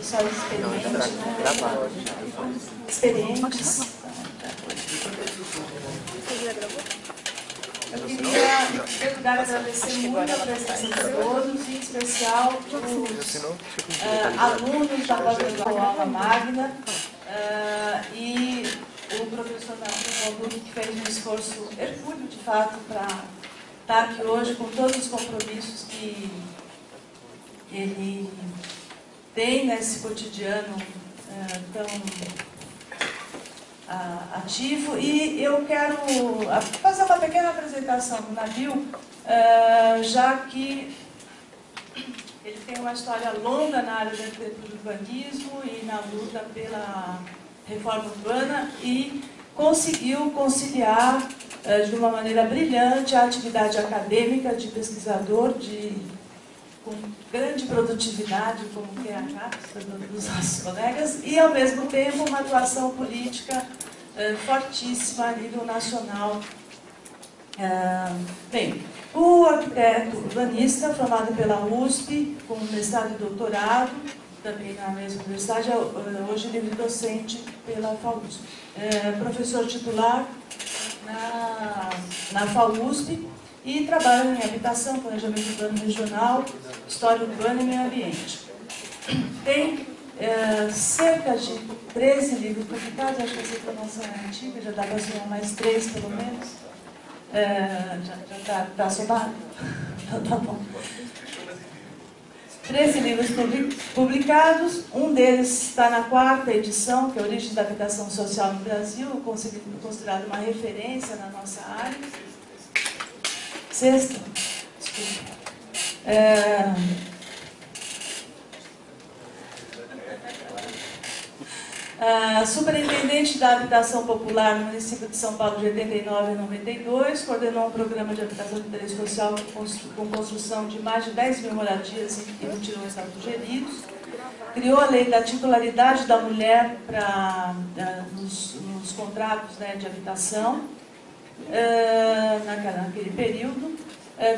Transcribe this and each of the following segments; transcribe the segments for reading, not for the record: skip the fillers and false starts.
pessoal experiente, né? Experientes. Eu queria, em primeiro lugar, agradecer muito a presença de todos, em especial os alunos da pós-graduação Aula Magna e o professor Narciso, que fez um esforço hercúleo, de fato, para estar aqui hoje com todos os compromissos que ele tem nesse cotidiano tão ativo. E eu quero fazer uma pequena apresentação do Nabil, já que ele tem uma história longa na área do urbanismo e na luta pela reforma urbana e conseguiu conciliar de uma maneira brilhante a atividade acadêmica de pesquisador com grande produtividade, como que é a cápsula dos nossos colegas, e ao mesmo tempo uma atuação política fortíssima a nível nacional. Bem, o arquiteto urbanista, formado pela USP, com mestrado e doutorado, também na mesma universidade, hoje livre docente pela FAUSP. Professor titular na FAUSP e trabalha em habitação, planejamento urbano regional, história urbana e meio ambiente. Tem cerca de 13 livros publicados, acho que essa informação é antiga, já dá para somar mais 3 pelo menos. Já está somado? Tá bom. 13 livros publicados, um deles está na 4ª edição, que é Origens da Habitação Social no Brasil, considerado uma referência na nossa área. 6ª, desculpa. Superintendente da Habitação Popular no município de São Paulo de 89 a 92, coordenou um programa de habitação de interesse social com construção de mais de 10 mil moradias e mutirões autogeridos. Criou a lei da titularidade da mulher nos contratos, né, de habitação naquele período.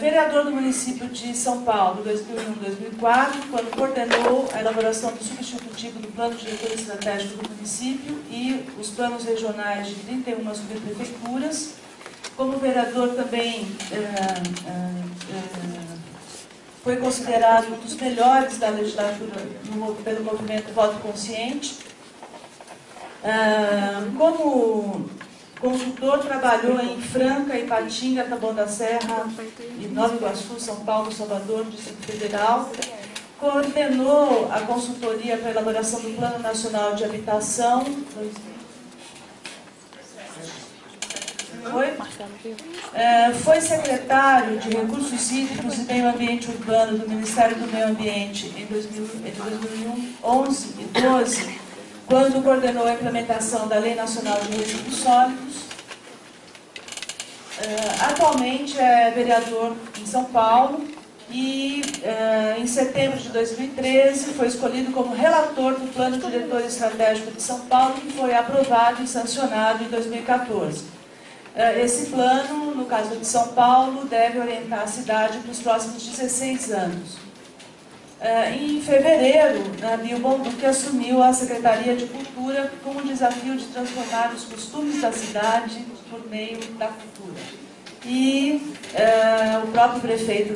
Vereador do município de São Paulo, 2001-2004, quando coordenou a elaboração do substitutivo do Plano Diretor Estratégico do município e os planos regionais de 31 subprefeituras. Como vereador também foi considerado um dos melhores da legislatura pelo movimento Voto Consciente. Como consultor, trabalhou em Franca, Ipatinga, Taboão da Serra, e Nova Iguaçu, São Paulo, Salvador, Distrito Federal. Coordenou a consultoria para a elaboração do Plano Nacional de Habitação. Foi secretário de Recursos Hídricos e Meio Ambiente Urbano do Ministério do Meio Ambiente entre 2011 e 2012, quando coordenou a implementação da Lei Nacional de Resíduos Sólidos. Atualmente é vereador em São Paulo e, em setembro de 2013, foi escolhido como relator do Plano Diretor Estratégico de São Paulo, que foi aprovado e sancionado em 2014. Esse plano, no caso de São Paulo, deve orientar a cidade para os próximos 16 anos. Em fevereiro, Nabil Bonduque assumiu a Secretaria de Cultura com o desafio de transformar os costumes da cidade por meio da cultura. E o próprio prefeito,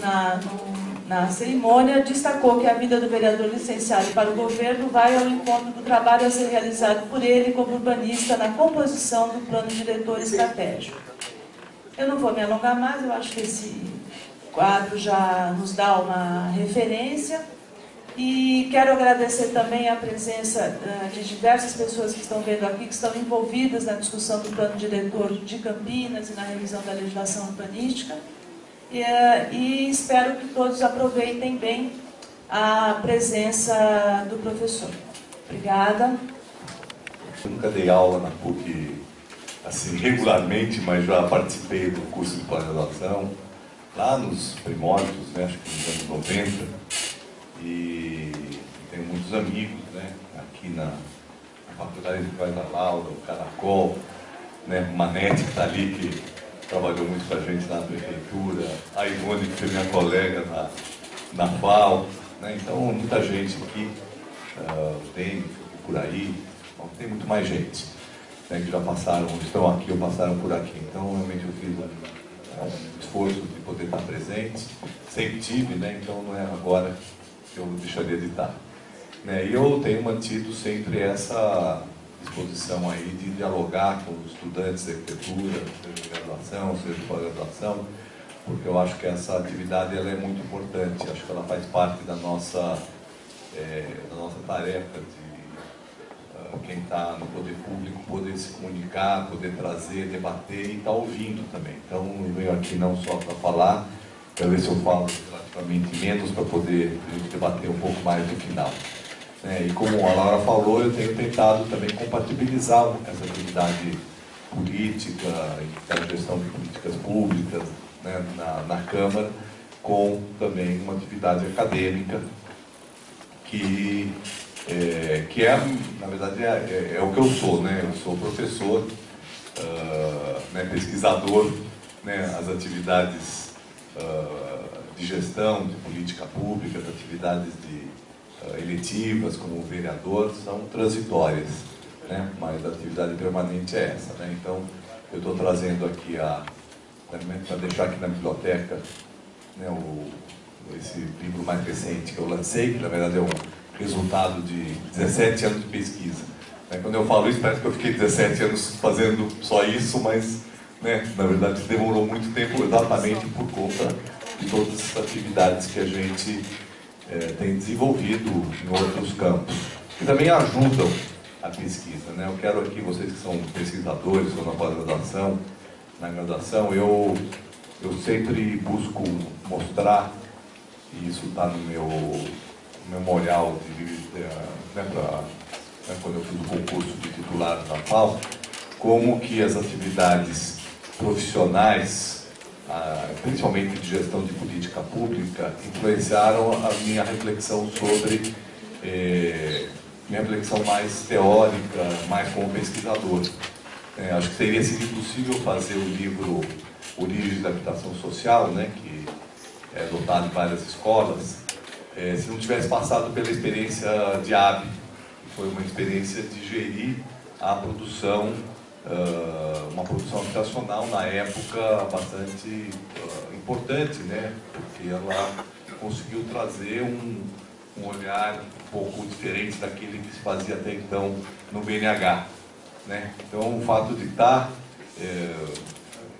na cerimônia, destacou que a vida do vereador licenciado para o governo vai ao encontro do trabalho a ser realizado por ele como urbanista na composição do plano diretor estratégico. Eu não vou me alongar mais, eu acho que esse quadro já nos dá uma referência. E quero agradecer também a presença de diversas pessoas que estão vendo aqui, que estão envolvidas na discussão do plano diretor de Campinas e na revisão da legislação urbanística. E espero que todos aproveitem bem a presença do professor. Obrigada. Eu nunca dei aula na PUC assim, regularmente, mas já participei do curso de pós-graduação, lá nos primórdios, né, acho que nos anos 90. E tenho muitos amigos, né, aqui na faculdade de Vai da Laura, o Caracol, né, o Manete que está ali, que trabalhou muito com a gente lá na prefeitura, a Ivone, que foi minha colega na FAO, né, então muita gente aqui. o Denis, por aí, então, tem muito mais gente, né, que já passaram, estão aqui ou passaram por aqui. Então, realmente, eu fiz um esforço de poder estar presente, sempre tive, né, então não é agora que eu deixaria de estar. Né, e eu tenho mantido sempre essa disposição aí de dialogar com os estudantes de arquitetura, seja de graduação, seja de pós-graduação, porque eu acho que essa atividade ela é muito importante, acho que ela faz parte da nossa tarefa de quem está no poder público poder se comunicar, poder trazer, debater e estar ouvindo também. Então, eu venho aqui não só para falar, para ver se eu falo relativamente menos, para poder a gente debater um pouco mais no final. E como a Laura falou, eu tenho tentado também compatibilizar essa atividade política, da gestão de políticas públicas, né, na Câmara, com também uma atividade acadêmica que na verdade, é o que eu sou, né? Eu sou professor, né, pesquisador, né, as atividades de gestão, de política pública, as atividades eletivas como vereador são transitórias, né? Mas a atividade permanente é essa, né? Então, eu estou trazendo aqui para deixar aqui na biblioteca, né, esse livro mais recente que eu lancei, que na verdade é um resultado de 17 anos de pesquisa. Quando eu falo isso, parece que eu fiquei 17 anos fazendo só isso, mas, né, na verdade demorou muito tempo exatamente por conta de todas as atividades que a gente tem desenvolvido em outros campos, que também ajudam a pesquisa, né? Eu quero aqui, vocês que são pesquisadores ou na pós-graduação, na graduação, eu sempre busco mostrar, e isso está no meu memorial quando eu fiz o concurso de titular da FAO, como que as atividades profissionais, principalmente de gestão de política pública, influenciaram a minha reflexão sobre, minha reflexão mais teórica, mais como pesquisador. Acho que teria sido impossível fazer o livro Origens da Habitação Social, né, que é adotado em várias escolas, se não tivesse passado pela experiência de AB, que foi uma experiência de gerir a produção, uma produção habitacional na época bastante importante, né? Porque ela conseguiu trazer um olhar um pouco diferente daquele que se fazia até então no BNH, né? Então, o fato de estar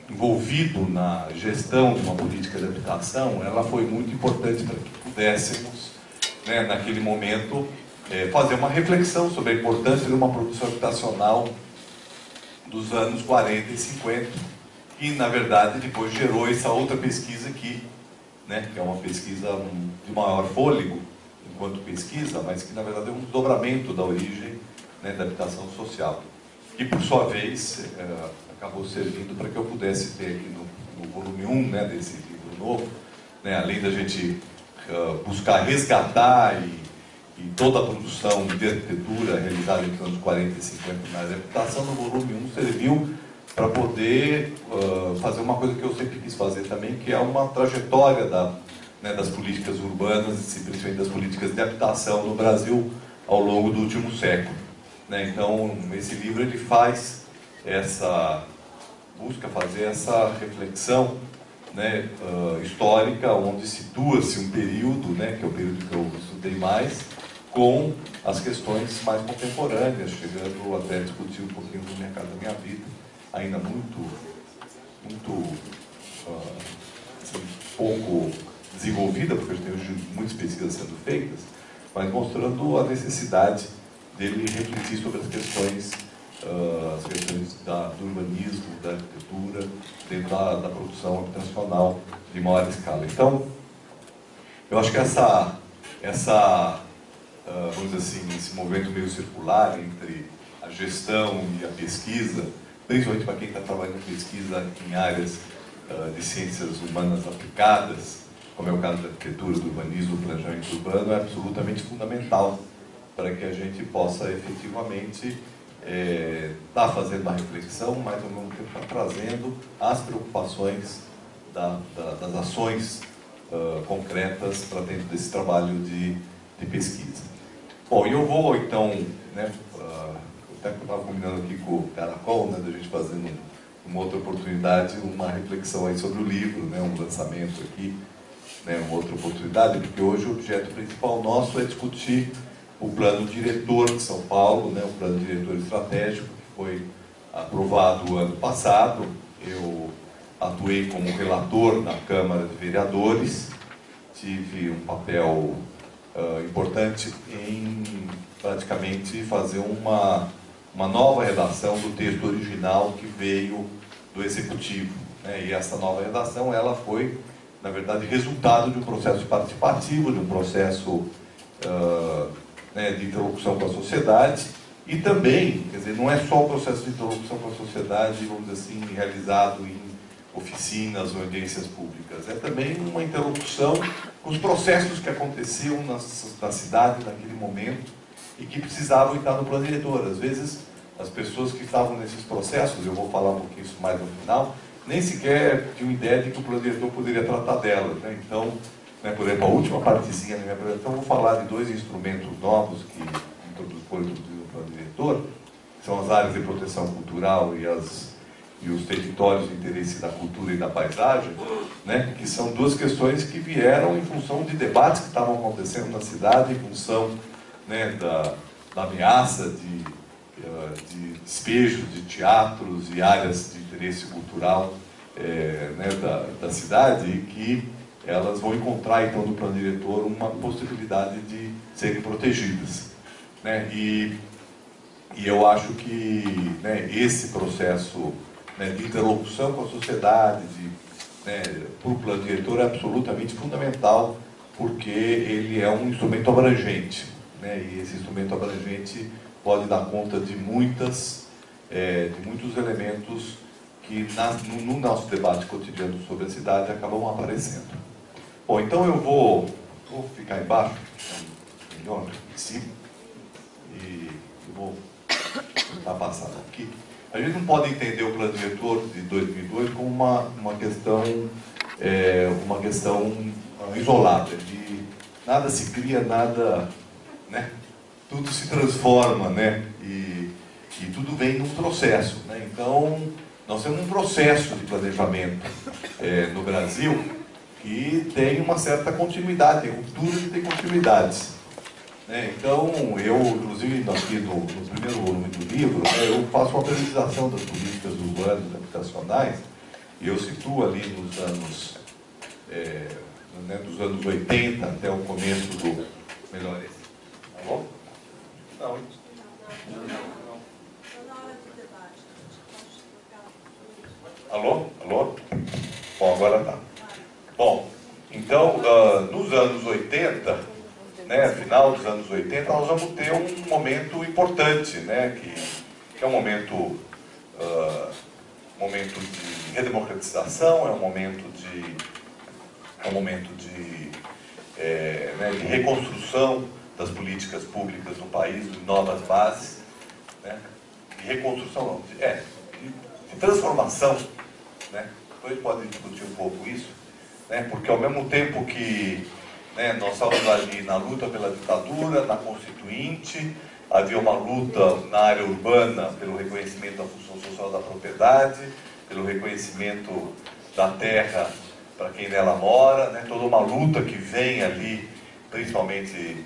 envolvido na gestão de uma política de habitação, ela foi muito importante para que pudéssemos, né, naquele momento, fazer uma reflexão sobre a importância de uma produção habitacional dos anos 40 e 50, que, na verdade, depois gerou essa outra pesquisa aqui, né, que é uma pesquisa de maior fôlego, enquanto pesquisa, mas que, na verdade, é um desdobramento da origem, né, da habitação social, que, por sua vez, acabou servindo para que eu pudesse ter aqui no volume 1, né, desse livro novo, né, além da gente buscar resgatar e toda a produção de arquitetura realizada entre os anos 40 e 50 na área de habitação, no volume 1 serviu para poder fazer uma coisa que eu sempre quis fazer também, que é uma trajetória das políticas urbanas, e principalmente das políticas de habitação no Brasil ao longo do último século. Né? Então, esse livro ele busca fazer essa reflexão, né, histórica, onde situa-se um período, né, que é o período que eu estudei mais, com as questões mais contemporâneas, chegando até a discutir um pouquinho do mercado da minha vida, ainda muito assim, pouco desenvolvida, porque eu tenho muitas pesquisas sendo feitas, mas mostrando a necessidade dele refletir sobre as questões do urbanismo, da arquitetura, dentro da produção habitacional de maior escala. Então, eu acho que vamos dizer assim, esse movimento meio circular entre a gestão e a pesquisa, principalmente para quem está trabalhando em pesquisa em áreas de ciências humanas aplicadas, como é o caso da arquitetura, do urbanismo, do planejamento urbano, é absolutamente fundamental para que a gente possa efetivamente está fazendo uma reflexão, mas ao mesmo tempo está trazendo as preocupações das ações concretas para dentro desse trabalho de pesquisa. Bom, eu vou então, né, até que eu estava combinando aqui com o Caracol, né, da gente fazendo uma outra oportunidade, uma reflexão aí sobre o livro, né, um lançamento aqui, né, uma outra oportunidade, porque hoje o objeto principal nosso é discutir o plano diretor de São Paulo, né, o plano diretor estratégico, que foi aprovado ano passado. Eu atuei como relator na Câmara de Vereadores, tive um papel importante em praticamente fazer uma nova redação do texto original que veio do Executivo, né? E essa nova redação, ela foi, na verdade, resultado de um processo participativo, de um processo né, de interlocução com a sociedade, e também, quer dizer, não é só o processo de interlocução com a sociedade, vamos dizer assim, realizado em oficinas ou audiências públicas, é também uma interlocução com os processos que aconteciam na cidade naquele momento e que precisavam estar no plano diretor. Às vezes, as pessoas que estavam nesses processos, eu vou falar um pouquinho isso mais no final, nem sequer tinham ideia de que o plano diretor poderia tratar delas, né? Então, né, por exemplo, a última partezinha da minha apresentação, eu vou falar de dois instrumentos novos que foram introduzidos no plano diretor, que são as áreas de proteção cultural e os territórios de interesse da cultura e da paisagem, né, que são duas questões que vieram em função de debates que estavam acontecendo na cidade, em função, né, da ameaça de despejos de teatros e áreas de interesse cultural né, da cidade, e que elas vão encontrar, então, no plano diretor uma possibilidade de serem protegidas, né? E eu acho que, né, esse processo, né, de interlocução com a sociedade, né, para o plano diretor é absolutamente fundamental, porque ele é um instrumento abrangente, né, e esse instrumento abrangente pode dar conta de muitos elementos que no nosso debate cotidiano sobre a cidade acabam aparecendo. Bom, então eu vou ficar embaixo, melhor, em cima, e eu vou tentar passar aqui. A gente não pode entender o plano diretor de 2002 como uma questão isolada, de nada se cria, nada, né? Tudo se transforma, né? E tudo vem num processo, né? Então, nós temos um processo de planejamento no Brasil que tem uma certa continuidade, tem rupturas e tem continuidades, né? Então, eu, inclusive, aqui no primeiro volume do livro, né, eu faço uma periodização das políticas urbanas e habitacionais, e eu situo ali nos anos, né, dos anos 80 até o começo do... Melhor esse. Tá bom? Não. Alô? Alô? Bom, agora tá. Bom, então, nos anos 80, né, final dos anos 80, nós vamos ter um momento importante, né, que é um momento de redemocratização, é um momento né, de reconstrução das políticas públicas no país, de novas bases, né, de reconstrução, não, de transformação, né, depois pode discutir um pouco isso, né, porque ao mesmo tempo que, né, nós estávamos ali na luta pela ditadura, na Constituinte, havia uma luta na área urbana pelo reconhecimento da função social da propriedade, pelo reconhecimento da terra para quem nela mora, né, toda uma luta que vem ali, principalmente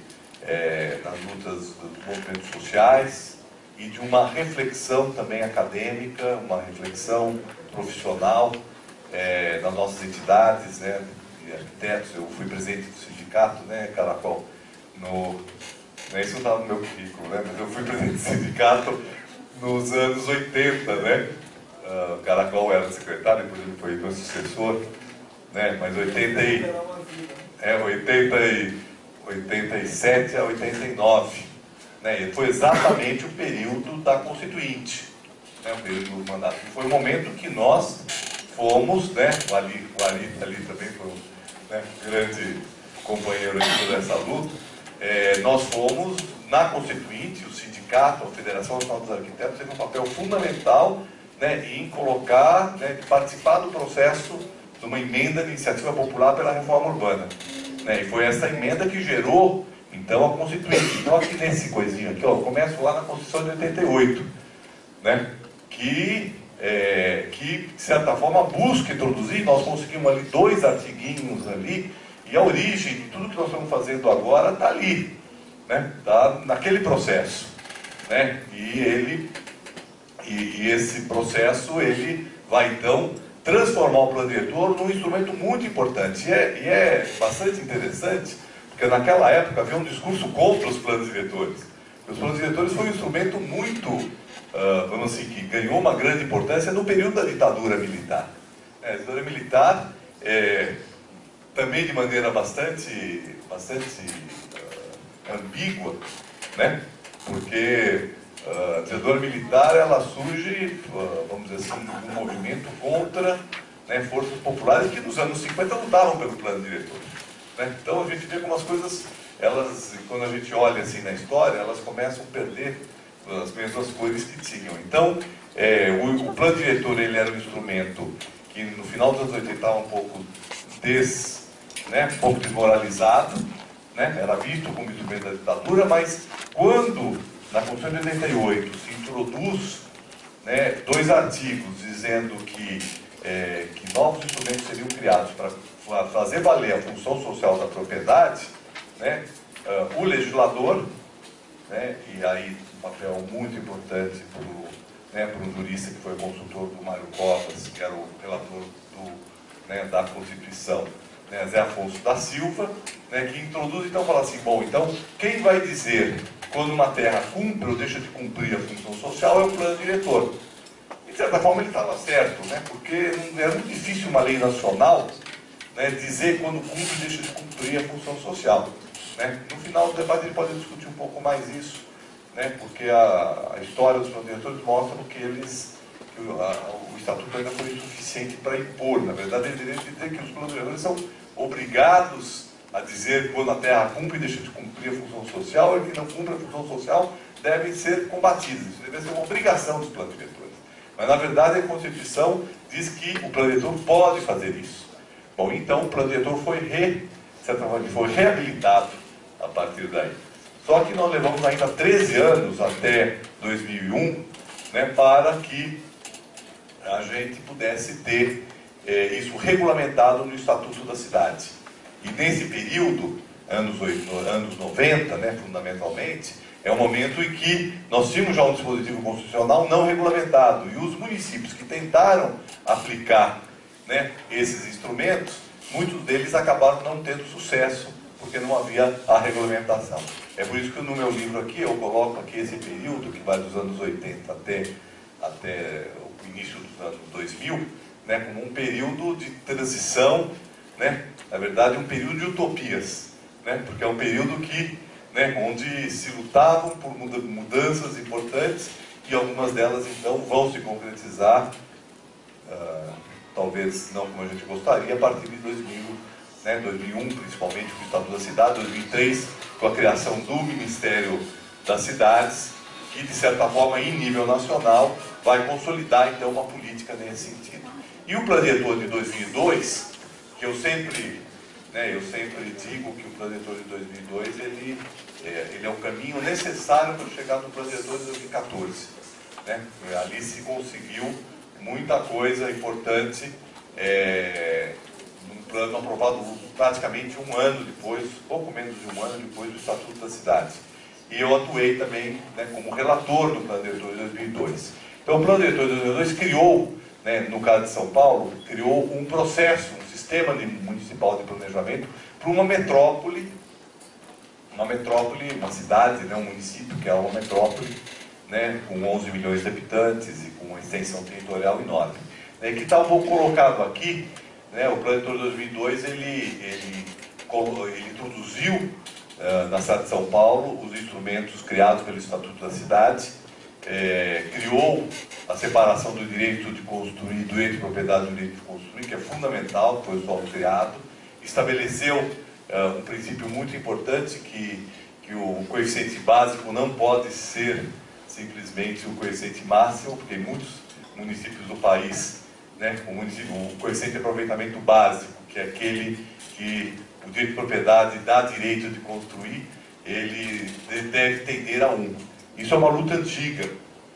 nas lutas dos movimentos sociais, e de uma reflexão também acadêmica, uma reflexão profissional nas nossas entidades, né, de arquitetos. Eu fui presidente do sindicato, né, Caracol, isso não está no meu currículo, né, mas eu fui presidente do sindicato nos anos 80, né, o Caracol era secretário, depois ele foi meu sucessor, né, mas 87 a 89, né, e foi exatamente o período da Constituinte, né, o período do mandato. E foi o momento que nós fomos, né, o Ali também foi um, né, grande companheiro de toda essa luta, nós fomos na Constituinte, o sindicato, a Federação Nacional dos Arquitetos teve um papel fundamental, né, em colocar, né, participar do processo de uma emenda de iniciativa popular pela reforma urbana, né, e foi essa emenda que gerou, então a Constituinte. Então aqui nesse coisinho aqui, ó, eu começo lá na Constituição de 88, né? Que de certa forma busca introduzir, nós conseguimos ali 2 artiguinhos ali, e a origem de tudo que nós estamos fazendo agora está ali, né? Está naquele processo, né? E esse processo ele vai então transformar o plano diretor num instrumento muito importante. E é bastante interessante, porque naquela época havia um discurso contra os planos diretores. Os planos diretores foi um instrumento muito, vamos assim, que ganhou uma grande importância no período da ditadura militar. A ditadura militar, também de maneira bastante ambígua, né? Porque a ditadura militar ela surge, vamos dizer assim, um movimento contra, né, forças populares que nos anos 50 lutavam pelo plano diretor, né? Então a gente vê como as coisas, elas, quando a gente olha assim na história, elas começam a perder as mesmas cores que tinham. Então o plano diretor ele era um instrumento que no final dos anos 80 estava um pouco desmoralizado, né? Era visto como instrumento da ditadura, mas quando na Constituição de 88 se introduz, né, 2 artigos dizendo que novos instrumentos seriam criados para fazer valer a função social da propriedade, né, o legislador, né, e aí um papel muito importante para um jurista que foi consultor do Mário Covas, que era o relator da Constituição, né, Zé Afonso da Silva, né, que introduz, então, fala assim, bom, então, quem vai dizer quando uma terra cumpre ou deixa de cumprir a função social é o plano diretor. E, de certa forma, ele estava certo, né, porque é muito difícil uma lei nacional, né, dizer quando cumpre e deixa de cumprir a função social, né. No final do debate, ele pode discutir um pouco mais isso, né, porque a história dos planos diretores mostra que o Estatuto ainda foi insuficiente para impor. Na verdade, ele deveria dizer que os planos diretores são obrigados a dizer quando a terra cumpre e deixa de cumprir a função social, e que não cumpre a função social devem ser combatidos. Isso deve ser uma obrigação dos planos diretores. Mas, na verdade, a Constituição diz que o plano diretor pode fazer isso. Bom, então o plano diretor foi reabilitado a partir daí. Só que nós levamos ainda 13 anos, até 2001, né, para que a gente pudesse ter isso regulamentado no Estatuto da Cidade. E nesse período, anos 90, né, fundamentalmente, é um momento em que nós tínhamos já um dispositivo constitucional não regulamentado. E os municípios que tentaram aplicar, né, esses instrumentos, muitos deles acabaram não tendo sucesso, porque não havia a regulamentação. É por isso que no meu livro aqui, eu coloco aqui esse período, que vai dos anos 80 até o início dos anos 2000, né, como um período de transição, né, na verdade um período de utopias, né, porque é um período que, né, onde se lutavam por mudanças importantes, e algumas delas então vão se concretizar, talvez não como a gente gostaria, a partir de 2000, né, 2001 principalmente com o Estatuto da Cidade, 2003 com a criação do Ministério das Cidades, que de certa forma em nível nacional vai consolidar então uma política nesse sentido. E o plano diretor de 2002, que eu sempre digo que o plano diretor de 2002 ele é o caminho necessário para chegar no plano diretor de 2014, né? Ali se conseguiu muita coisa importante, num plano aprovado praticamente um ano depois, pouco menos de um ano depois do Estatuto da Cidade. E eu atuei também, né, como relator do plano diretor de 2002. Então o plano diretor de 2002 criou, né, no caso de São Paulo, criou um processo, um sistema municipal de planejamento para uma metrópole, uma cidade, né, um município que é uma metrópole, né, com 11 milhões de habitantes e com uma extensão territorial enorme. Que está um pouco colocado aqui, né, o plano diretor de 2002 ele introduziu na cidade de São Paulo os instrumentos criados pelo Estatuto da Cidade, criou a separação do direito de construir, do direito de propriedade do direito de construir, que é fundamental, foi o solo criado, estabeleceu um princípio muito importante, que o coeficiente básico não pode ser simplesmente o coeficiente máximo, porque em muitos municípios do país, né, o coeficiente de aproveitamento básico, que é aquele que o direito de propriedade dá direito de construir, ele deve tender a 1. Isso é uma luta antiga,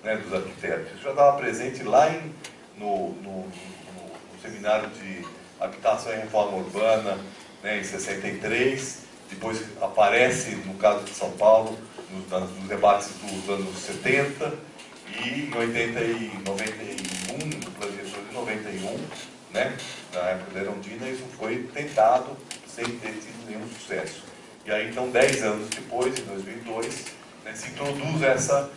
né, dos arquitetos. Isso já estava presente lá no Seminário de Habitação e Reforma Urbana, né, em 63, depois aparece, no caso de São Paulo, nos debates dos anos 70, e em 91, no plano diretor de 91, né, na época da Erundina, isso foi tentado sem ter tido nenhum sucesso. E aí, então, 10 anos depois, em 2002, né, se introduz essa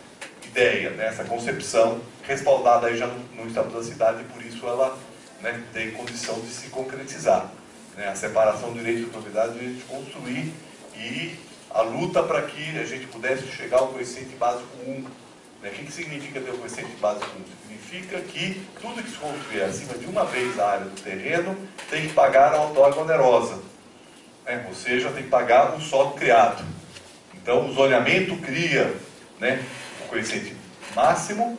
ideia, né, essa concepção, respaldada aí já no Estatuto da Cidade, e por isso ela, né, tem condição de se concretizar. Né, a separação do direito de propriedade do direito de construir e a luta para que a gente pudesse chegar ao coeficiente básico 1. Né? O que significa ter o coeficiente básico 1? Significa que tudo que se construir acima de uma vez a área do terreno tem que pagar a outorga onerosa. Né? Ou seja, tem que pagar o solo criado. Então, o zoneamento cria, né, o coeficiente máximo,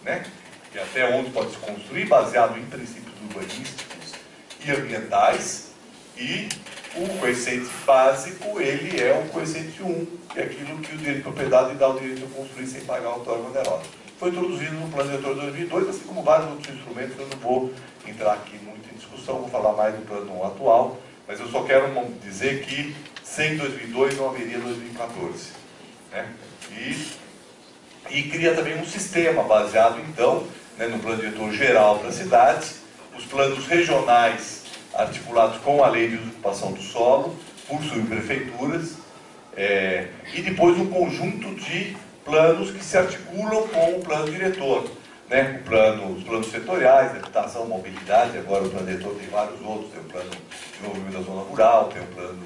né, que até onde pode se construir, baseado em princípios urbanísticos e ambientais, e o coeficiente básico, ele é o coeficiente 1, que é aquilo que o direito de propriedade dá o direito de construir sem pagar a outorga onerosa. Foi introduzido no Plano Diretor de 2002, assim como vários outros instrumentos. Eu não vou entrar aqui muito em discussão, vou falar mais do plano atual, mas eu só quero dizer que sem 2002 não haveria 2014. Né? E cria também um sistema baseado, então, né, no Plano Diretor Geral para a cidade, os planos regionais articulados com a Lei de Ocupação do Solo, por subprefeituras, e depois um conjunto de planos que se articulam com o plano diretor. Né? Os planos setoriais, habitação, mobilidade, agora o plano diretor tem vários outros, tem o plano de desenvolvimento da zona rural, tem o plano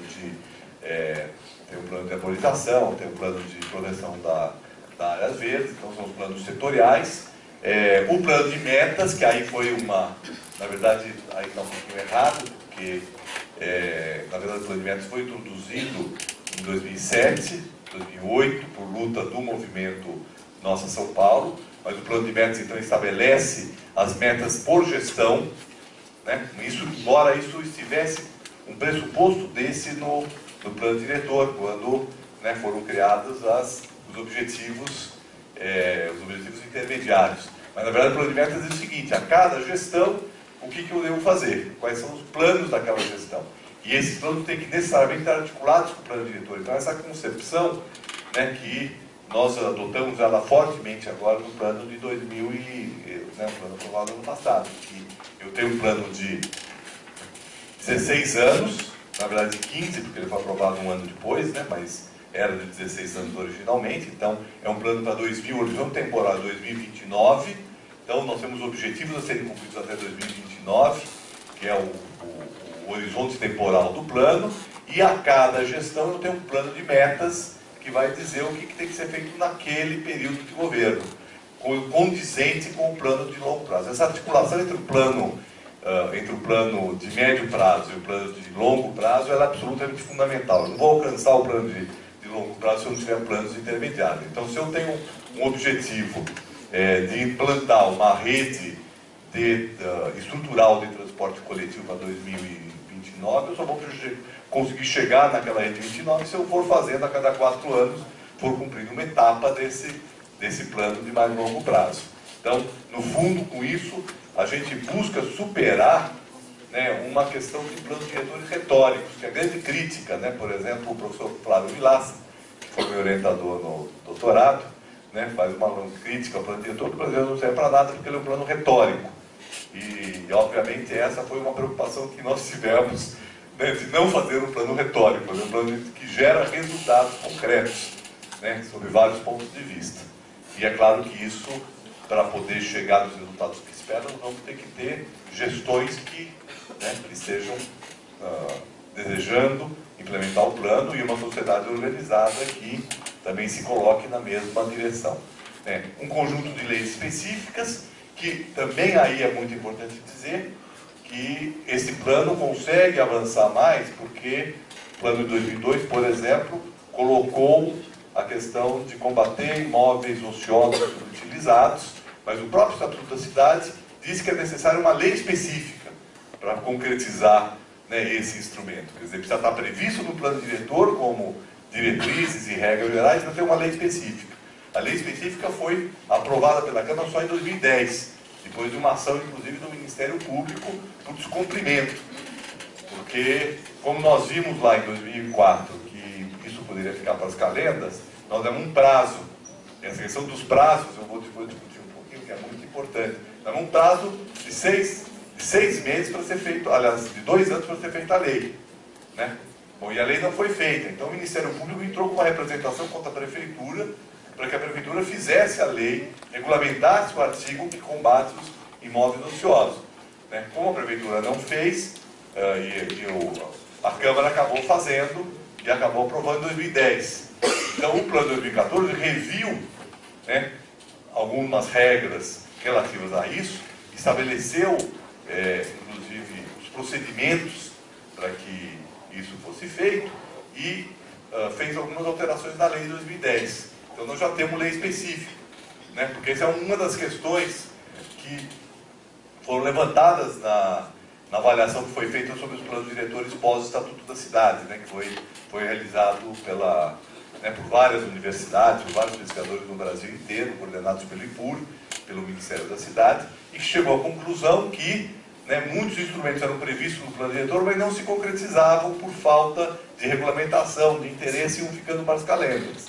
de arborização, tem o plano de proteção da áreas verdes, então são os planos setoriais. O plano de metas, que aí foi na verdade, aí está um pouquinho errado, porque, na verdade, o plano de metas foi introduzido em 2007, 2008, por luta do movimento Nossa São Paulo, mas o plano de metas, então, estabelece as metas por gestão, né? Embora isso estivesse um pressuposto desse no plano diretor, quando, né, foram criados os objetivos intermediários. Mas, na verdade, o plano de metas diz o seguinte: a cada gestão, o que eu devo fazer? Quais são os planos daquela gestão? E esses planos têm que necessariamente estar articulados com o plano diretor. Então, essa concepção, né, que nós adotamos ela fortemente agora no plano de 2000, né, o plano aprovado no ano passado, que eu tenho um plano de 16 anos, na verdade 15, porque ele foi aprovado um ano depois, né, mas era de 16 anos originalmente. Então, é um plano para horizonte temporal 2029. Então, nós temos objetivos a serem cumpridos até 2029, que é o horizonte temporal do plano, e a cada gestão eu tenho um plano de metas que vai dizer o que tem que ser feito naquele período de governo, condizente com o plano de longo prazo. Essa articulação entre o plano de médio prazo e o plano de longo prazo ela é absolutamente fundamental. Eu não vou alcançar o plano de longo prazo se eu não tiver planos intermediários. Então, se eu tenho um objetivo de implantar uma rede estrutural de transporte coletivo para 2029, eu só vou conseguir chegar naquela rede de 29 se eu for fazendo a cada 4 anos, for cumprindo uma etapa desse plano de mais longo prazo. Então, no fundo, com isso, a gente busca superar, né, uma questão de planos diretores retóricos, que é a grande crítica, né? Por exemplo, o professor Flávio Vilaça, que foi meu orientador no doutorado, né, faz uma crítica ao plano diretor, que o plano diretor não serve para nada porque ele é um plano retórico. E obviamente, essa foi uma preocupação que nós tivemos, né, de não fazer um plano retórico, fazer um plano que gera resultados concretos, né, sob vários pontos de vista. E é claro que isso, para poder chegar nos resultados que esperam, vamos ter que ter gestões que estejam desejando implementar o plano, e uma sociedade organizada que também se coloque na mesma direção. Um conjunto de leis específicas, que também aí é muito importante dizer que esse plano consegue avançar mais, porque o plano de 2002, por exemplo, colocou a questão de combater imóveis ociosos utilizados, mas o próprio Estatuto da Cidade diz que é necessária uma lei específica para concretizar, né, esse instrumento. Quer dizer, precisa estar previsto no plano diretor como diretrizes e regras gerais, vai ter uma lei específica. A lei específica foi aprovada pela Câmara só em 2010, depois de uma ação, inclusive, do Ministério Público por descumprimento. Porque, como nós vimos lá em 2004, que isso poderia ficar para as calendas, nós demos um prazo. Essa questão dos prazos, eu vou depois discutir um pouquinho, que é muito importante. Demos um prazo de seis meses para ser feito, aliás, de 2 anos para ser feita a lei. Né? Bom, e a lei não foi feita. Então o Ministério Público entrou com uma representação contra a Prefeitura, para que a Prefeitura fizesse a lei, regulamentasse o artigo que combate os imóveis ociosos. Né? Como a Prefeitura não fez, a Câmara acabou fazendo e acabou aprovando em 2010. Então o plano de 2014 reviu, né, algumas regras relativas a isso, estabeleceu, inclusive, os procedimentos para que isso fosse feito e fez algumas alterações na lei de 2010. Então nós já temos lei específica, né? Porque essa é uma das questões que foram levantadas na avaliação que foi feita sobre os planos diretores pós-Estatuto da Cidade, né? Que foi realizado por várias universidades, por vários pesquisadores no Brasil inteiro, coordenados pelo IPUR, pelo Ministério da Cidade, e que chegou à conclusão que, né, muitos instrumentos eram previstos no plano diretor, mas não se concretizavam por falta de regulamentação, de interesse, e iam ficando para as calendas.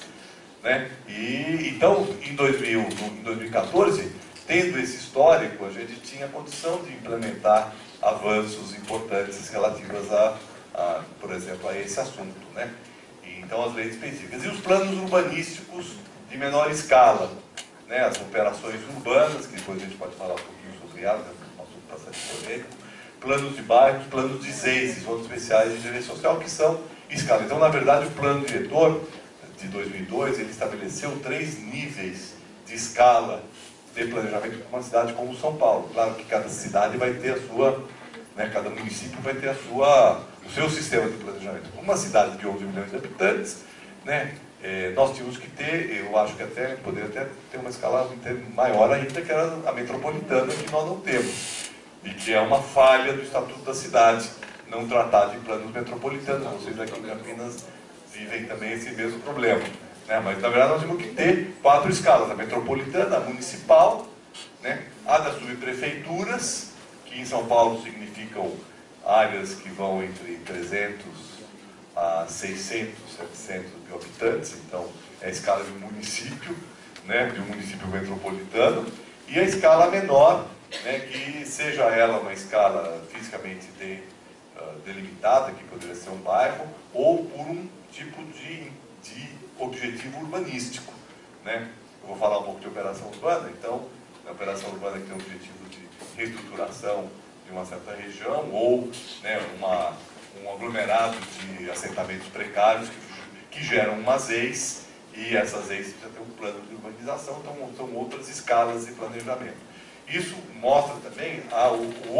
Né? E então, em 2014, tendo esse histórico, a gente tinha condição de implementar avanços importantes relativos por exemplo, a esse assunto. Né? E, então, as leis específicas. E os planos urbanísticos de menor escala, né? As operações urbanas, que depois a gente pode falar um pouquinho sobre elas, é um assunto bastante polêmico, planos de bairros, planos de ZEIS, zonas especiais de interesse social, que são escala. Então, na verdade, o plano diretor de 2002, ele estabeleceu 3 níveis de escala de planejamento para uma cidade como São Paulo. Claro que cada cidade vai ter a sua, né, cada município vai ter o seu sistema de planejamento. Uma cidade de 11 milhões de habitantes, né, nós tínhamos que ter, eu acho que poderia até ter uma escala maior ainda, que era a metropolitana, que nós não temos. E que é uma falha do Estatuto da Cidade, não tratar de planos metropolitanos. Vocês aqui em Campinas vivem também esse mesmo problema. Né? Mas, na verdade, nós temos que ter 4 escalas. A metropolitana, a municipal, né? A das subprefeituras, que em São Paulo significam áreas que vão entre 300 a 600, 700 mil habitantes. Então, é a escala de um município, né? De um município metropolitano. E a escala menor, né? Que seja ela uma escala fisicamente delimitada, que poderia ser um bairro, ou por um tipo de objetivo urbanístico. Né? Eu vou falar um pouco de operação urbana. Então, a operação urbana que tem o objetivo de reestruturação de uma certa região, ou, né, um aglomerado de assentamentos precários que geram umas ZEIS, e essas ZEIS já tem um plano de urbanização, então são outras escalas de planejamento. Isso mostra também o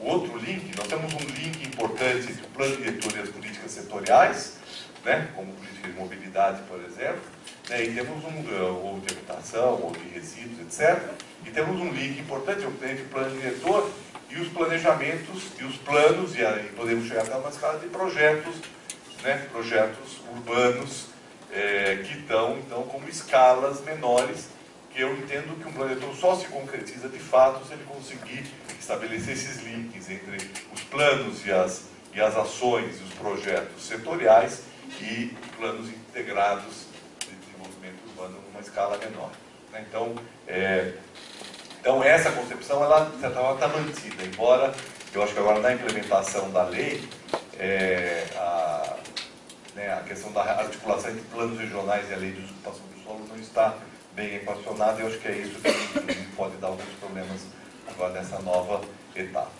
outro link. Nós temos um link importante entre o plano diretor e as políticas setoriais, né, como política de mobilidade, por exemplo, né, e temos ou de habitação, ou de resíduos, etc. E temos um link importante entre o plano diretor e os planejamentos, e os planos, e aí podemos chegar até uma escala de projetos, né, projetos urbanos, que estão, então, como escalas menores, que eu entendo que um plano diretor só se concretiza de fato se ele conseguir estabelecer esses links entre os planos e as ações e os projetos setoriais e planos integrados de desenvolvimento urbano numa escala menor. Né? Então essa concepção, ela está mantida, embora eu acho que agora na implementação da lei, a questão da articulação entre planos regionais e a lei de ocupação do solo não está bem equacionada, e eu acho que é isso que pode dar alguns problemas agora nessa nova etapa.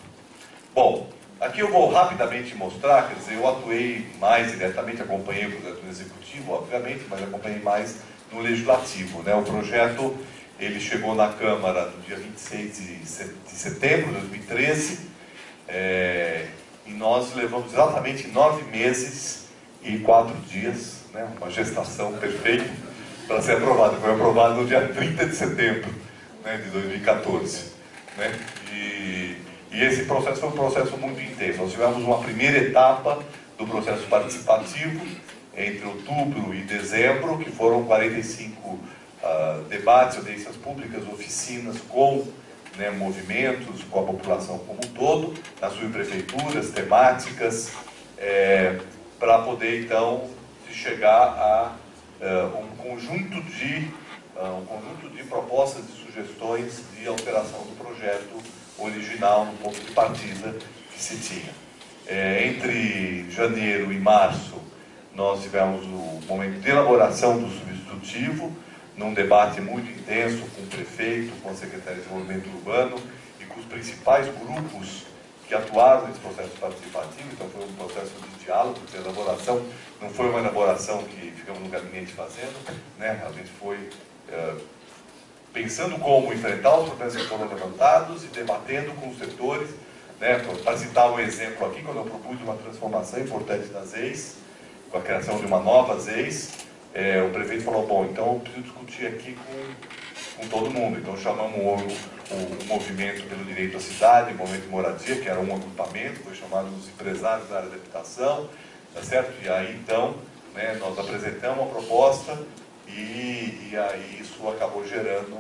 Bom, aqui eu vou rapidamente mostrar, quer dizer, eu atuei mais diretamente, acompanhei o projeto no executivo, obviamente, mas acompanhei mais no legislativo. Né? O projeto, ele chegou na Câmara no dia 26 de setembro de 2013, e nós levamos exatamente 9 meses e 4 dias, né? Uma gestação perfeita para ser aprovado. Foi aprovado no dia 30 de setembro, né, de 2014. Né? E esse processo foi um processo muito intenso. Nós tivemos uma primeira etapa do processo participativo, entre outubro e dezembro, que foram 45 debates, audiências públicas, oficinas com, né, movimentos, com a população como um todo, nas subprefeituras, temáticas, para poder, então, se chegar a um conjunto de propostas e sugestões de alteração do projeto original, no ponto de partida que se tinha. Entre janeiro e março, nós tivemos o momento de elaboração do substitutivo, num debate muito intenso com o prefeito, com a Secretaria de Desenvolvimento Urbano e com os principais grupos que atuaram nesse processo participativo. Então foi um processo de diálogo, de elaboração, não foi uma elaboração que ficamos no gabinete fazendo, né? A gente foi pensando como enfrentar os problemas que foram levantados e debatendo com os setores, né? Para citar um exemplo aqui, quando eu propus uma transformação importante das EIs, com a criação de uma nova EIs, o prefeito falou, bom, então eu preciso discutir aqui com todo mundo. Então chamamos o movimento pelo direito à cidade, o movimento de moradia, que era um agrupamento, foi chamado os empresários da área da habitação, tá certo? E aí então, né, nós apresentamos uma proposta e aí isso acabou gerando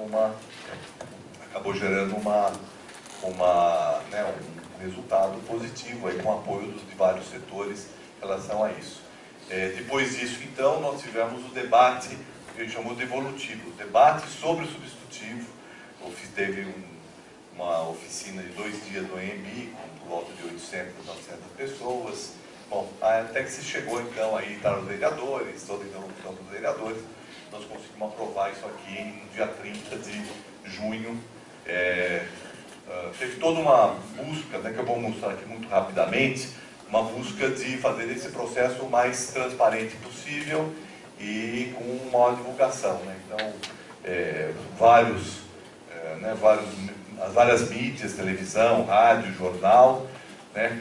né, um resultado positivo aí, com o apoio de vários setores em relação a isso. Depois disso, então, nós tivemos o debate, que a gente chamou de evolutivo, o debate sobre o substitutivo. Teve uma oficina de 2 dias do EMB, com por volta de 800, 900 pessoas. Bom, até que se chegou, então, aí estavam os vereadores, toda a interrupção dos vereadores, nós conseguimos aprovar isso aqui no dia 30 de junho. Teve toda uma busca, né, que eu vou mostrar aqui muito rapidamente, uma busca de fazer esse processo o mais transparente possível e com maior divulgação, né? Então, as várias mídias, televisão, rádio, jornal, né?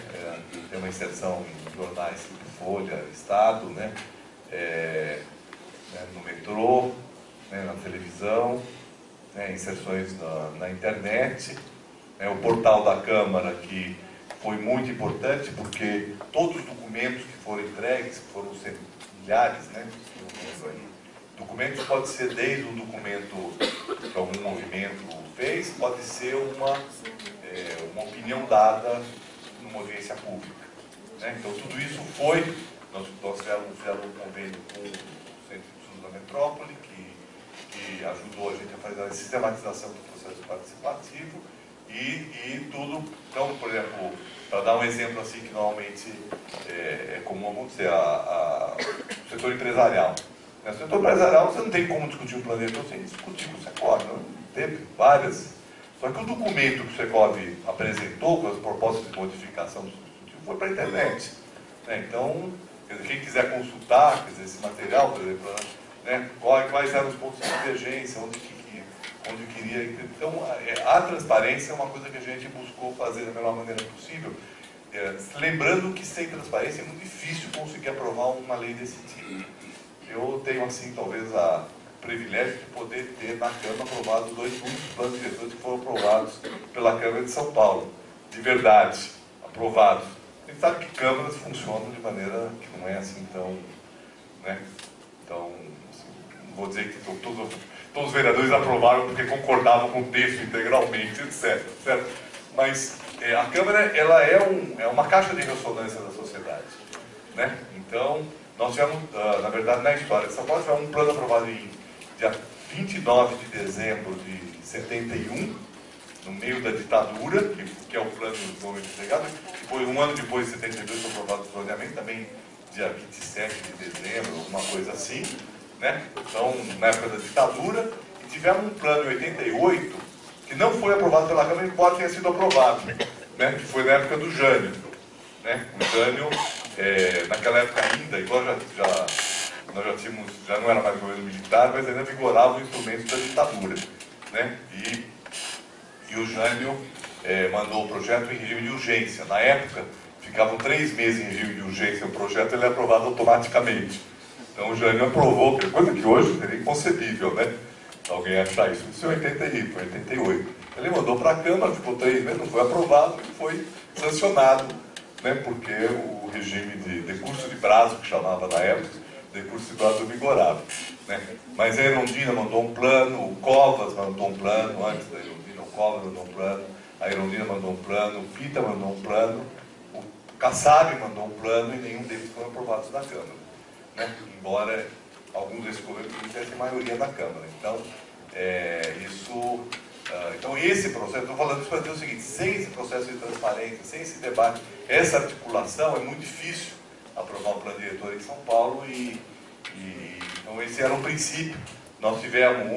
Tem uma inserção em jornais tipo Folha, Estado, né? No metrô, né? Na televisão, né? Inserções na internet, né? O portal da Câmara, que foi muito importante, porque todos os documentos que foram entregues, que foram milhares, né? Documentos pode ser desde um documento que algum movimento fez, pode ser uma opinião dada numa audiência pública, né? Então tudo isso foi, nós fizemos um convênio com o Centro de Estudos da Metrópole, que ajudou a gente a fazer a sistematização do processo participativo e tudo. Então, por exemplo, para dar um exemplo assim que normalmente é comum acontecer, o setor empresarial. No setor empresarial você não tem como discutir um plano diretor sem discutir com o Secov, né? Teve várias. Só que o documento que o Secov apresentou com as propostas de modificação do substitutivo foi para a internet, né? Então, quem quiser consultar, quer dizer, esse material, por exemplo, né? Quais eram os pontos de divergência, onde queria. Então, a transparência é uma coisa que a gente buscou fazer da melhor maneira possível, lembrando que sem transparência é muito difícil conseguir aprovar uma lei desse tipo. Eu tenho, assim, talvez o privilégio de poder ter na Câmara aprovado 2 únicos planos diretores que foram aprovados pela Câmara de São Paulo, de verdade, aprovados. A gente sabe que câmaras funcionam de maneira que não é assim tão, né? Então, assim, não vou dizer que todos os vereadores aprovaram porque concordavam com o texto integralmente, etc. Certo? Mas a Câmara ela é uma caixa de ressonância da sociedade, né? Então, nós tivemos, na verdade, na história de São Paulo, tivemos um plano aprovado em dia 29 de dezembro de 71, no meio da ditadura, que é o plano do desenvolvimento integrado. Depois, um ano depois, em 72, foi aprovado o planeamento, também dia 27 de dezembro, alguma coisa assim, né? Então, na época da ditadura. E tivemos um plano em 88, que não foi aprovado pela Câmara, embora tenha sido aprovado, né? Que foi na época do Jânio, né? O Jânio, naquela época ainda, igual nós já tínhamos, já não era mais governo militar, mas ainda vigorava o instrumento da ditadura, né? E o Jânio mandou o projeto em regime de urgência. Na época, ficavam 3 meses em regime de urgência o projeto, ele é aprovado automaticamente. Então o Jânio aprovou, coisa que hoje seria inconcebível, né? Alguém achar isso. Isso em 88. Ele mandou para a Câmara, ficou 3 meses, não foi aprovado e foi sancionado, né? Porque o regime de curso de prazo, que chamava na época, recurso situado vigorável, né? Mas a Erundina mandou um plano, o Covas mandou um plano, antes da Erundina, o Covas mandou um plano, a Erundina mandou um plano, o Pita mandou um plano, o Kassab mandou um plano e nenhum deles foram aprovados na Câmara, né? Embora alguns desses governos tivessem maioria na Câmara. Então, então esse processo, estou falando isso para dizer o seguinte, sem esse processo de transparência, sem esse debate, essa articulação, é muito difícil aprovar um plano diretor em São Paulo então esse era o princípio. Nós tivemos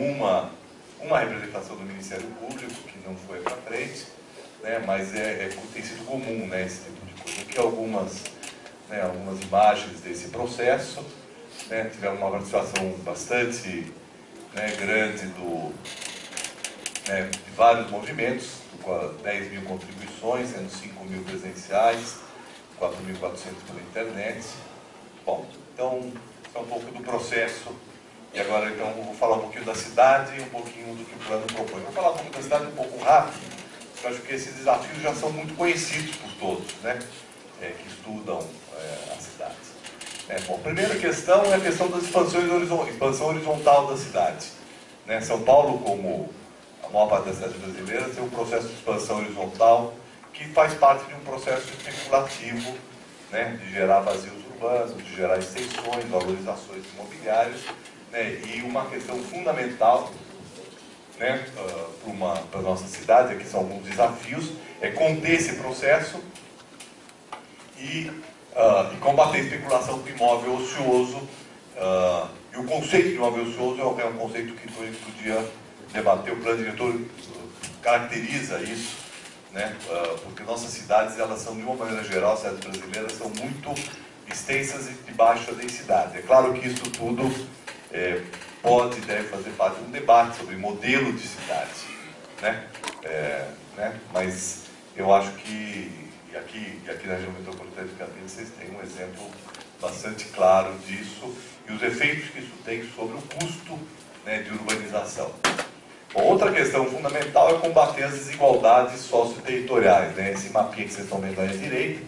uma representação do Ministério Público, que não foi para frente, né, mas tem sido comum, né, esse tipo de coisa. Aqui algumas imagens desse processo, né, tivemos uma participação bastante, né, grande de vários movimentos, 10 mil contribuições, sendo 5 mil presenciais, 4.400 pela internet. Bom, então, é um pouco do processo. E agora, então, eu vou falar um pouquinho da cidade e um pouquinho do que o plano propõe. Vou falar um pouco da cidade um pouco rápido, porque eu acho que esses desafios já são muito conhecidos por todos, né, que estudam a cidade. Bom, a primeira questão é a questão da expansão horizontal da cidade, né? São Paulo, como a maior parte das cidades brasileiras, tem um processo de expansão horizontal que faz parte de um processo especulativo, né, de gerar vazios urbanos, de gerar extensões, valorizações imobiliárias, né, e uma questão fundamental, né, para a nossa cidade, aqui são alguns desafios, é conter esse processo e combater a especulação com imóvel ocioso. E o conceito de imóvel ocioso é um conceito que a gente podia debater. O plano diretor caracteriza isso, né? Porque nossas cidades, elas são, de uma maneira geral, as cidades brasileiras são muito extensas e de baixa densidade. É claro que isso tudo pode e deve fazer parte de um debate sobre modelo de cidade, né? Mas eu acho que aqui na região metropolitana de Campinas vocês têm um exemplo bastante claro disso e os efeitos que isso tem sobre o custo, né, de urbanização. Bom, outra questão fundamental é combater as desigualdades socioterritoriais, né? Esse mapinha que vocês estão vendo aí à direita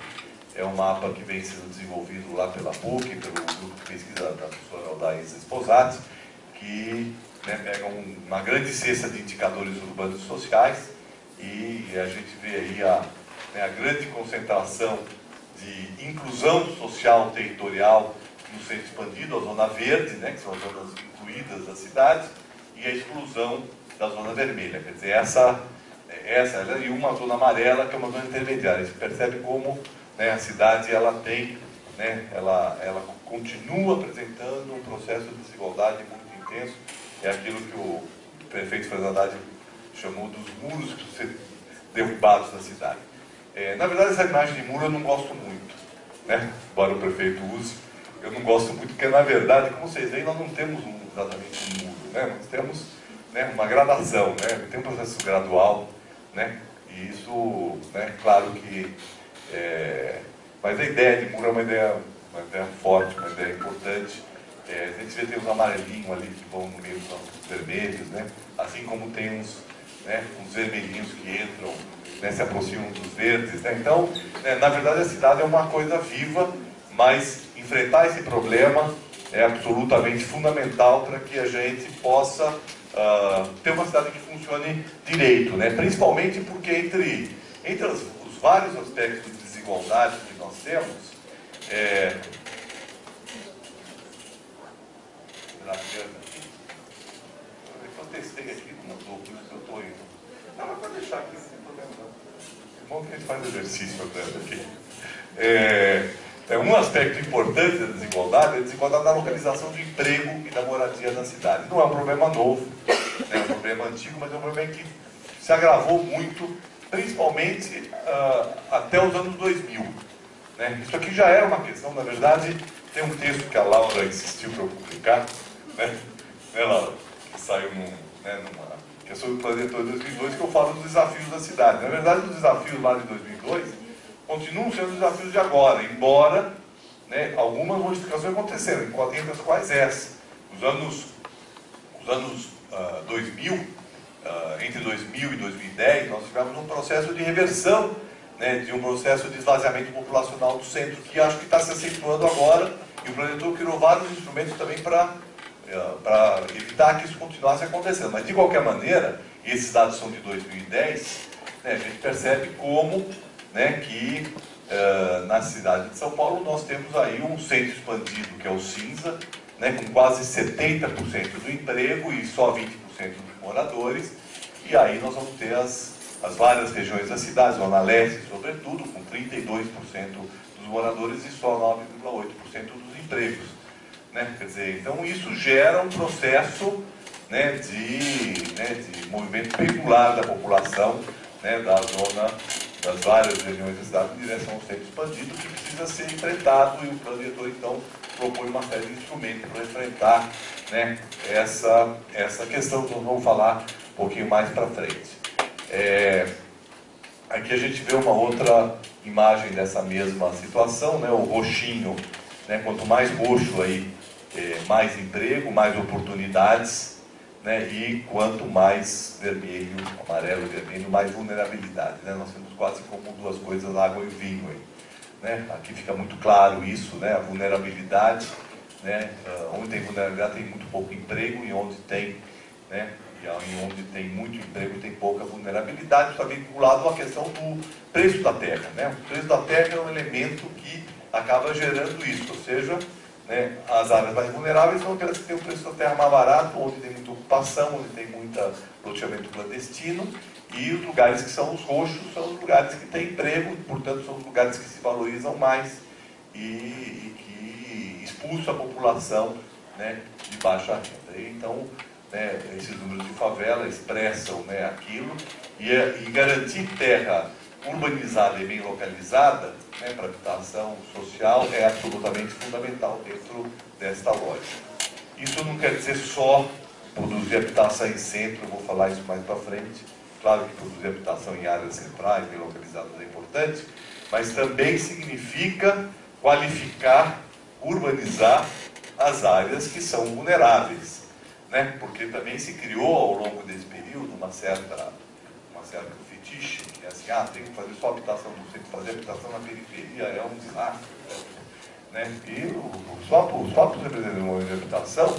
é um mapa que vem sendo desenvolvido lá pela PUC, pelo grupo de pesquisa da professora Aldaísa Esposati, que, né, pega uma grande cesta de indicadores urbanos e sociais e a gente vê aí a grande concentração de inclusão social territorial no centro expandido, a zona verde, né, que são as zonas incluídas da cidade, e a exclusão da zona vermelha. Quer dizer, essa e uma zona amarela, que é uma zona intermediária. Você percebe como, né, a cidade ela tem, né, ela continua apresentando um processo de desigualdade muito intenso. É aquilo que o prefeito Fernando Haddad chamou dos muros que precisam ser derrubados na cidade. Na verdade, essa imagem de muro eu não gosto muito, né? Embora o prefeito use, eu não gosto muito, porque na verdade, como vocês veem, nós não temos exatamente um muro, né? Nós temos, né, uma gradação, né? Tem um processo gradual, né? E isso, né, claro que... mas a ideia de muro é uma ideia forte, uma ideia importante. A gente vê, tem uns amarelinhos ali que vão no meio dos vermelhos, né? Assim como tem uns vermelhinhos que entram, né, se aproximam dos verdes, né? Então, na verdade, a cidade é uma coisa viva, mas enfrentar esse problema é absolutamente fundamental para que a gente possa ter uma cidade que funcione direito, né? Principalmente porque entre os vários aspectos de desigualdade que nós temos, eu testei aqui no documento que eu estou indo. Não, mas pode deixar aqui, não tem problema não. É bom que a gente faz exercício aqui. Um aspecto importante da desigualdade é a desigualdade na localização de emprego e da moradia na cidade. Não é um problema novo, é um problema antigo, mas é um problema que se agravou muito, principalmente até os anos 2000. Né? Isso aqui já era uma questão, na verdade, tem um texto que a Laura insistiu para eu publicar, né, Laura? Que saiu numa questão do Planejamento de 2002, que eu falo dos desafios da cidade. Na verdade, os desafios lá de 2002 continuam sendo desafios de agora, embora, né, algumas modificações aconteceram, entre as quais essa. Os anos 2000, entre 2000 e 2010, nós tivemos um processo de reversão né, de um processo de esvaziamento populacional do centro, que acho que está se acentuando agora, e o Planetor criou vários instrumentos também para evitar que isso continuasse acontecendo. Mas, de qualquer maneira, esses dados são de 2010, né, a gente percebe como, né, que na cidade de São Paulo nós temos aí um centro expandido, que é o cinza, né, com quase 70% do emprego e só 20% dos moradores, e aí nós vamos ter as várias regiões da cidade, Zona Leste, sobretudo, com 32% dos moradores e só 9,8% dos empregos. Né? Quer dizer, então isso gera um processo, né, de movimento pendular da população, né, das várias regiões da cidade em direção ao centro expandido, que precisa ser enfrentado, e o plano diretor, então, propõe uma série de instrumentos para enfrentar, né, essa questão que nós vamos falar um pouquinho mais para frente. Aqui a gente vê uma outra imagem dessa mesma situação, né, o roxinho, né, quanto mais roxo aí, mais emprego, mais oportunidades, né, e quanto mais vermelho, amarelo e vermelho, mais vulnerabilidade. Né? Nós temos quase como duas coisas, água e vinho. Aí, né? Aqui fica muito claro isso, né? A vulnerabilidade, né? Onde tem vulnerabilidade tem muito pouco emprego, e onde tem, né, e onde tem muito emprego tem pouca vulnerabilidade. Está vinculado à questão do preço da terra. Né? O preço da terra é um elemento que acaba gerando isso, ou seja, né, as áreas mais vulneráveis são aquelas que têm o preço da terra mais barato, onde tem muita ocupação, onde tem muito loteamento clandestino, e os lugares que são os roxos são os lugares que têm emprego, portanto são os lugares que se valorizam mais e que expulsam a população, né, de baixa renda. E, então, né, esses números de favela expressam, né, aquilo, e garantir terra urbanizada e bem localizada, né, para habitação social é absolutamente fundamental dentro desta lógica. Isso não quer dizer só produzir habitação em centro, eu vou falar isso mais para frente. Claro que produzir habitação em áreas centrais, bem localizadas, é importante, mas também significa qualificar, urbanizar as áreas que são vulneráveis, né? Porque também se criou ao longo desse período uma certa fetiche, que é assim, tem que fazer só habitação no centro, fazer habitação na periferia é um desastre. Né? E os próprios representantes do movimento de habitação,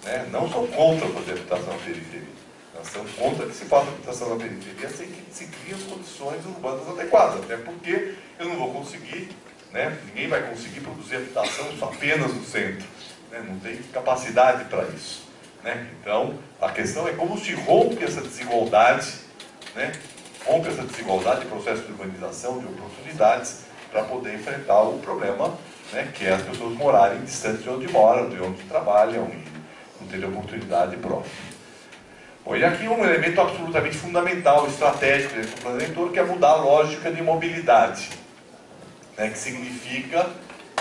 né, não são contra fazer habitação na periferia. Nós somos contra que se faça habitação na periferia sem que se criem as condições urbanas adequadas, até porque eu não vou conseguir, né, ninguém vai conseguir produzir habitação apenas no centro. Né? Não tem capacidade para isso. Né? Então, a questão é como se rompe essa desigualdade, né? Rompe essa desigualdade, processo de urbanização, de oportunidades, para poder enfrentar o problema, né, que é as pessoas morarem distantes de onde moram, de onde trabalham e não terem oportunidade próxima. Bom, e aqui um elemento absolutamente fundamental, estratégico dentro do plano diretor, que é mudar a lógica de mobilidade, né, que significa,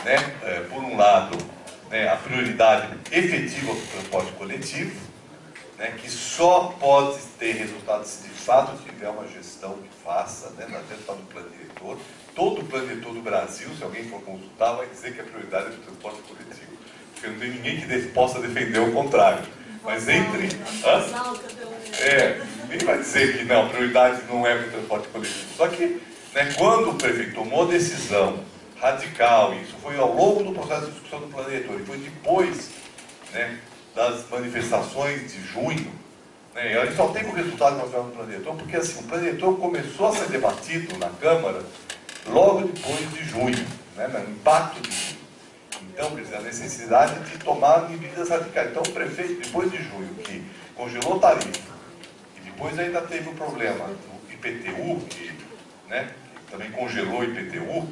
né, por um lado, né, a prioridade efetiva do transporte coletivo, né, que só pode ter resultado se de fato tiver uma gestão que faça, né, na gestão do plano diretor. Todo o plano diretor do Brasil, se alguém for consultar, vai dizer que a prioridade é do transporte coletivo, porque não tem ninguém que possa defender o contrário. Mas entre... ninguém vai dizer que não, a prioridade não é para o transporte coletivo. Só que, né, quando o prefeito tomou a decisão radical, e isso foi ao longo do processo de discussão do plano diretor, e foi depois, né, das manifestações de junho, né, e a gente só tem o resultado que nós tivemos no plano diretor, porque assim, o plano diretor começou a ser debatido na Câmara logo depois de junho, né, no impacto de junho. Então, quer dizer, a necessidade de tomar medidas radicais. Então, o prefeito, depois de junho, que congelou a tarifa, e depois ainda teve o problema do IPTU, né, que também congelou o IPTU,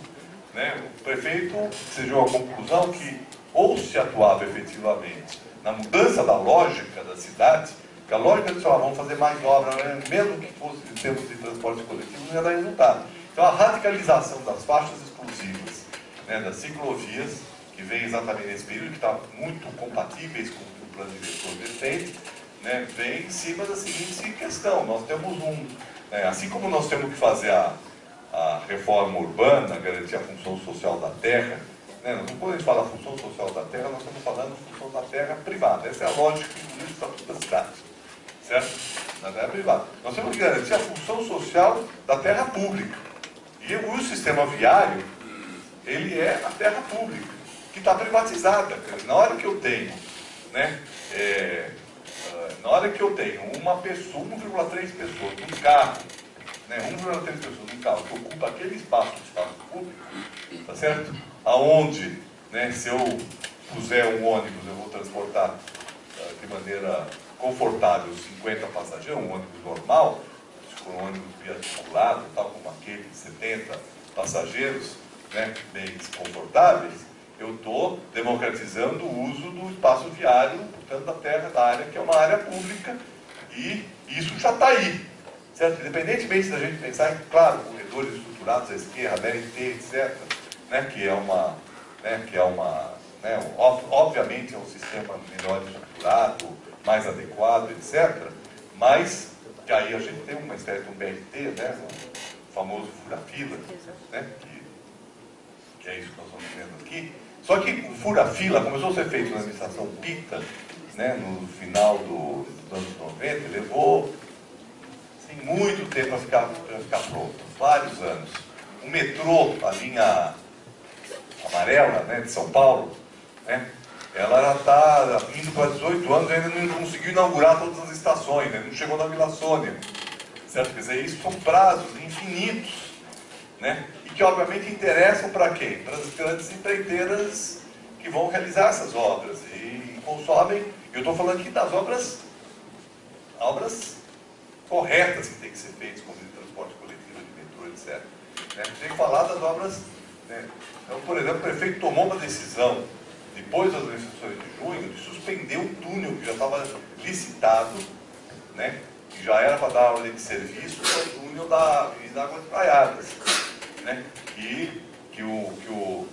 né, o prefeito chegou à conclusão que ou se atuava efetivamente na mudança da lógica da cidade, porque a lógica de vamos fazer mais obra, né, mesmo que fosse em termos de transporte coletivo, não ia dar resultado. Então, a radicalização das faixas exclusivas, né, das ciclovias, que vem exatamente nesse período, que está muito compatíveis com o que o plano diretor defende, né, vem em cima da seguinte questão. Nós temos assim como nós temos que fazer a reforma urbana, garantir a função social da terra, né, quando a gente fala função social da terra, nós estamos falando função da terra privada. Essa é a lógica do Estatuto da cidade, certo? Da terra privada. Nós temos que garantir a função social da terra pública. E o sistema viário, ele é a terra pública, que está privatizada. Na hora que eu tenho, né, na hora que eu tenho uma pessoa, 1,3 pessoas num carro, né, 1,3 pessoas num carro que ocupa aquele espaço público, tá certo? Aonde, né, se eu puser um ônibus, eu vou transportar de maneira confortável 50 passageiros, um ônibus normal, se for um ônibus biarticulado, tal como aquele de 70 passageiros, né, bem confortáveis, eu estou democratizando o uso do espaço viário, portanto, da terra, da área, que é uma área pública, e isso já está aí, certo? Independentemente da gente pensar em, claro, corredores estruturados à esquerda, BRT, etc., né, obviamente é um sistema melhor estruturado, mais adequado, etc., mas que aí a gente tem uma espécie de um BRT, né, o famoso fura-fila, né, que é isso que nós estamos vendo aqui. Só que o fura-fila começou a ser feito na administração Pita, né, no final dos anos 90, levou assim, muito tempo para ficar pronto, vários anos. O metrô, a linha amarela, né, de São Paulo, né, ela já está indo para 18 anos e ainda não conseguiu inaugurar todas as estações, né, não chegou na Vila Sônia. Certo? Quer dizer, isso são prazos infinitos, né, e que obviamente interessam para quem? Para as grandes empreiteiras que vão realizar essas obras e consomem. Eu estou falando aqui das obras corretas que têm que ser feitas, como de transporte coletivo, de metrô, etc. Né? Tem que falar das obras, né? Então, por exemplo, o prefeito tomou uma decisão, depois das eleições de junho, de suspender um túnel que já estava licitado, né? Que já era para dar ordem de serviço, que é o túnel da Avenida Águas Praiadas, né? E que o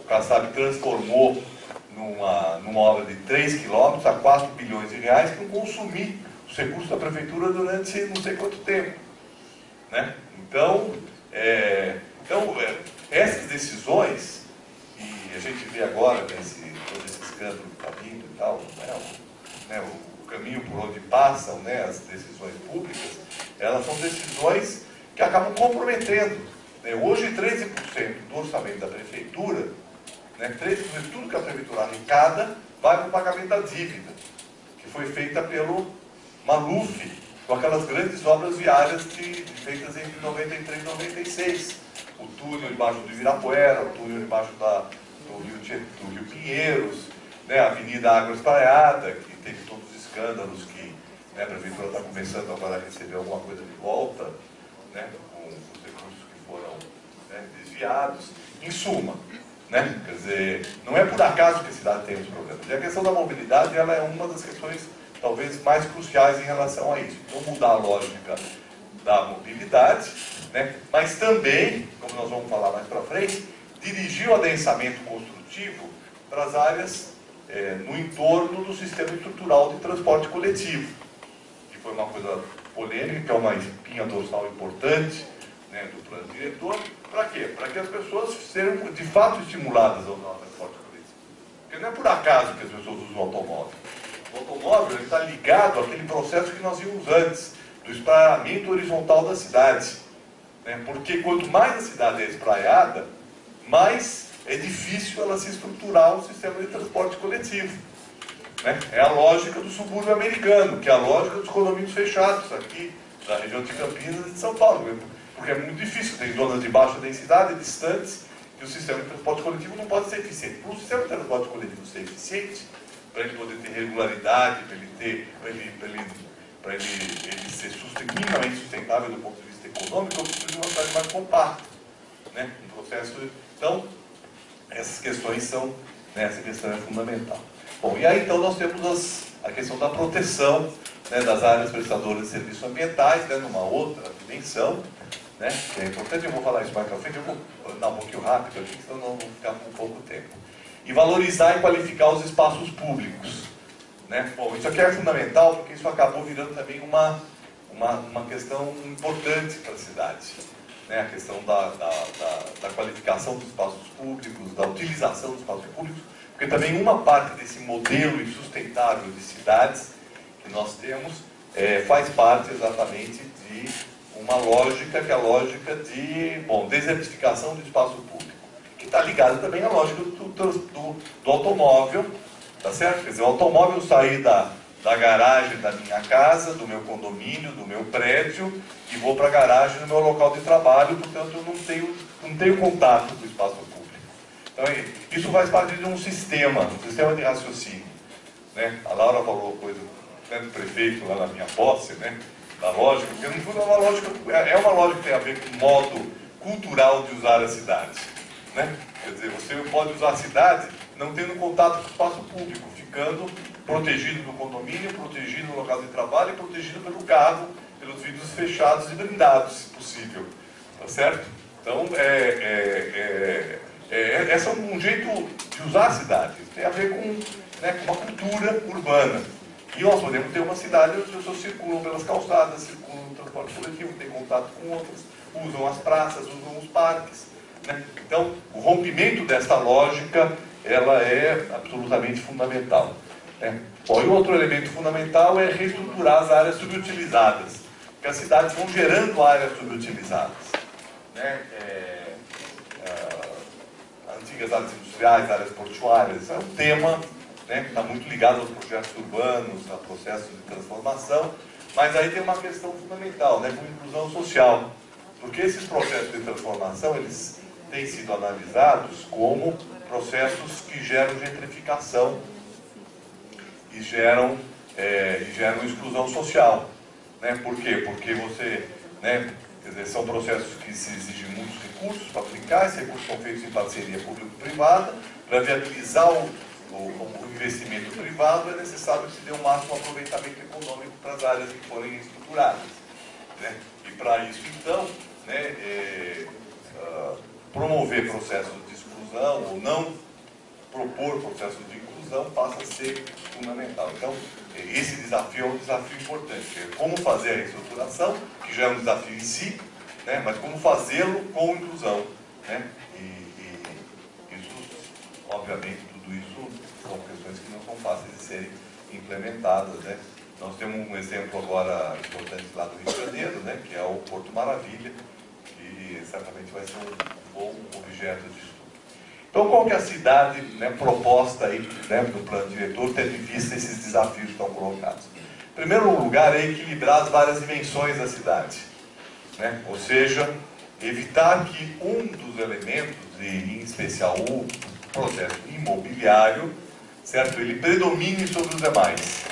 Kassab transformou numa obra de 3 quilômetros a 4 bilhões de reais, que não consumir os recursos da prefeitura durante não sei quanto tempo, né? Então, essas decisões, e a gente vê agora todo esse escândalo que está vindo e tal, né, o caminho por onde passam, né, as decisões públicas, elas são decisões que acabam comprometendo. Né? Hoje, 13% do orçamento da prefeitura, né, 13% de tudo que a prefeitura arrecada, vai para o pagamento da dívida, que foi feita pelo Maluf, com aquelas grandes obras viárias feitas entre 93 e 96. O túnel embaixo do Ibirapuera, o túnel embaixo do Rio Pinheiros, né, a Avenida Águas Praiada, que teve todos os escândalos que, né, a prefeitura está começando agora a receber alguma coisa de volta, né, com os recursos que foram, né, desviados. Em suma, né, quer dizer, não é por acaso que a cidade tem os problemas. E a questão da mobilidade, ela é uma das questões talvez mais cruciais em relação a isso. Então, mudar a lógica da mobilidade, né, mas também, como nós vamos falar mais para frente, dirigir o adensamento construtivo para as áreas no entorno do sistema estrutural de transporte coletivo, que foi uma coisa polêmica, que é uma espinha dorsal importante, né, do plano diretor. Para quê? Para que as pessoas sejam de fato estimuladas ao transporte coletivo. Porque não é por acaso que as pessoas usam o automóvel. O automóvel está ligado àquele processo que nós vimos antes, do espraiamento horizontal da cidade. Né? Porque quanto mais a cidade é espraiada, mais é difícil ela se estruturar um sistema de transporte coletivo. Né? É a lógica do subúrbio americano, que é a lógica dos condomínios fechados aqui, da região de Campinas e de São Paulo. Porque é muito difícil, tem zonas de baixa densidade, distantes, e o sistema de transporte coletivo não pode ser eficiente. Para o sistema de transporte coletivo ser eficiente, para ele poder ter regularidade, para ele ser minimamente sustentável do ponto de vista econômico, eu preciso de uma cidade mais compacta. Né? Um processo. Então, essas questões são, né, essa questão é fundamental. Bom, e aí então nós temos a questão da proteção, né, das áreas prestadoras de serviços ambientais, né, numa outra dimensão, né, que é importante. Eu vou falar isso mais para frente, eu vou dar um pouquinho rápido aqui, senão não vou ficar com pouco tempo. E valorizar e qualificar os espaços públicos. Né? Bom, isso aqui é fundamental, porque isso acabou virando também uma questão importante para a cidade. Né? A questão da qualificação dos espaços públicos, da utilização dos espaços públicos, porque também uma parte desse modelo insustentável de cidades que nós temos faz parte exatamente de uma lógica que é a lógica de, desertificação do espaço público, que está ligada também à lógica do automóvel, tá certo? Quer dizer, o automóvel sair da garagem da minha casa, do meu condomínio, do meu prédio, e vou para a garagem do meu local de trabalho, portanto eu não tenho contato com o espaço público. Então isso faz parte de um sistema de raciocínio, né? A Laura falou coisa, né, do prefeito lá na minha posse, né? Da lógica, porque no fundo é uma lógica que tem a ver com o modo cultural de usar a cidade, né? Quer dizer, você pode usar a cidade não tendo contato com o espaço público, ficando protegido do condomínio, protegido no local de trabalho e protegido pelo carro, pelos vidros fechados e blindados, se possível, tá certo? Então, esse é um jeito de usar a cidade, tem a ver com, né, com uma cultura urbana. E nós podemos ter uma cidade onde as pessoas circulam pelas calçadas, circulam no transporte coletivo, têm contato com outras, usam as praças, usam os parques, né? Então, o rompimento dessa lógica, ela é absolutamente fundamental, né? Bom, e outro elemento fundamental é reestruturar as áreas subutilizadas, porque as cidades vão gerando áreas subutilizadas, né? Antigas áreas industriais, áreas portuárias, é um tema, né, que está muito ligado aos projetos urbanos, a processos de transformação, mas aí tem uma questão fundamental, né, com inclusão social, porque esses processos de transformação, eles têm sido analisados como processos que geram gentrificação e geram exclusão social, né? Por quê? Porque você, né, quer dizer, são processos que se exigem muitos recursos para aplicar, esses recursos são feitos em parceria público-privada, para viabilizar o investimento privado é necessário que se dê um máximo aproveitamento econômico para as áreas que forem estruturadas, né? E para isso, então, né, promover processos de exclusão ou não propor processos de inclusão passa a ser fundamental. Então, esse desafio é um desafio importante. É como fazer a reestruturação, que já é um desafio em si, né, mas como fazê-lo com inclusão, né? E isso, obviamente, tudo isso são questões que não são fáceis de serem implementadas, né? Nós temos um exemplo agora importante lá do Rio de Janeiro, né, que é o Porto Maravilha, que certamente vai ser um bom objeto de estudo. Então, qual que é a cidade, né, proposta aí, né, do plano diretor, tendo em vista esses desafios que estão colocados? Em primeiro lugar, é equilibrar as várias dimensões da cidade, né? Ou seja, evitar que um dos elementos, e em especial o processo imobiliário, certo? Ele predomine sobre os demais,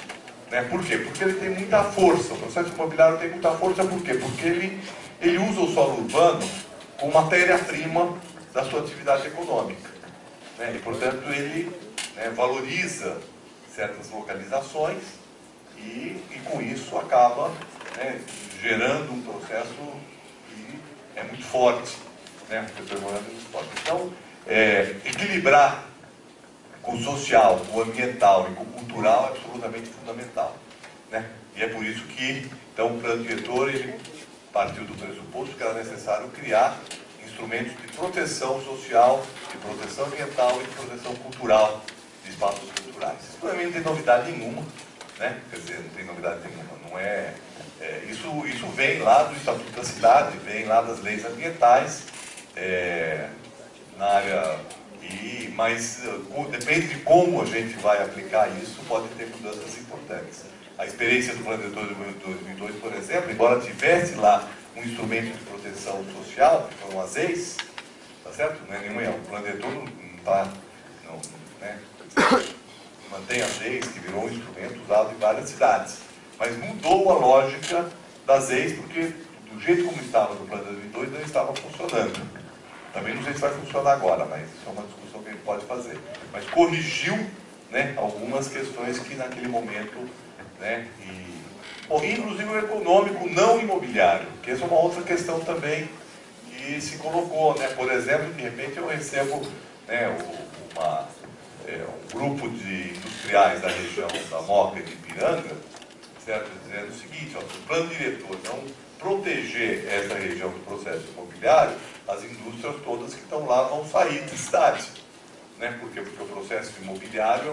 né? Por quê? Porque ele tem muita força. O processo imobiliário tem muita força, por quê? Porque ele usa o solo urbano como matéria-prima da sua atividade econômica, né? E, portanto, ele, né, valoriza certas localizações e com isso acaba, né, gerando um processo que é muito forte, né? Então, equilibrar com o social, com o ambiental e com o cultural é absolutamente fundamental, né? E é por isso que, então, o plano diretor ele partiu do pressuposto que era necessário criar instrumentos de proteção social, de proteção ambiental e de proteção cultural de espaços culturais. Isso também não tem novidade nenhuma, né? Quer dizer, não tem novidade nenhuma. Não isso vem lá do Estatuto da Cidade, vem lá das leis ambientais, na área, mas depende de como a gente vai aplicar isso, pode ter mudanças importantes. A experiência do Plano Diretor de 2002, por exemplo, embora tivesse lá um instrumento de proteção social, que foram as EIs, tá certo? Não é nenhuma, o Plano Diretor né, mantém as EIs, que virou um instrumento usado em várias cidades, mas mudou a lógica das EIs, porque do jeito como estava no Plano de 2002, não estava funcionando. Também não sei se vai funcionar agora, mas isso é uma discussão que a gente pode fazer. Mas corrigiu, né, algumas questões que naquele momento, né, inclusive o econômico não imobiliário, que essa é uma outra questão também que se colocou, né? Por exemplo, de repente eu recebo, né, um grupo de industriais da região da Moca e de Ipiranga, certo? Dizendo o seguinte, ó, o plano diretor não proteger essa região do processo imobiliário, as indústrias todas que estão lá vão sair da cidade, né? Por quê? Porque o processo imobiliário é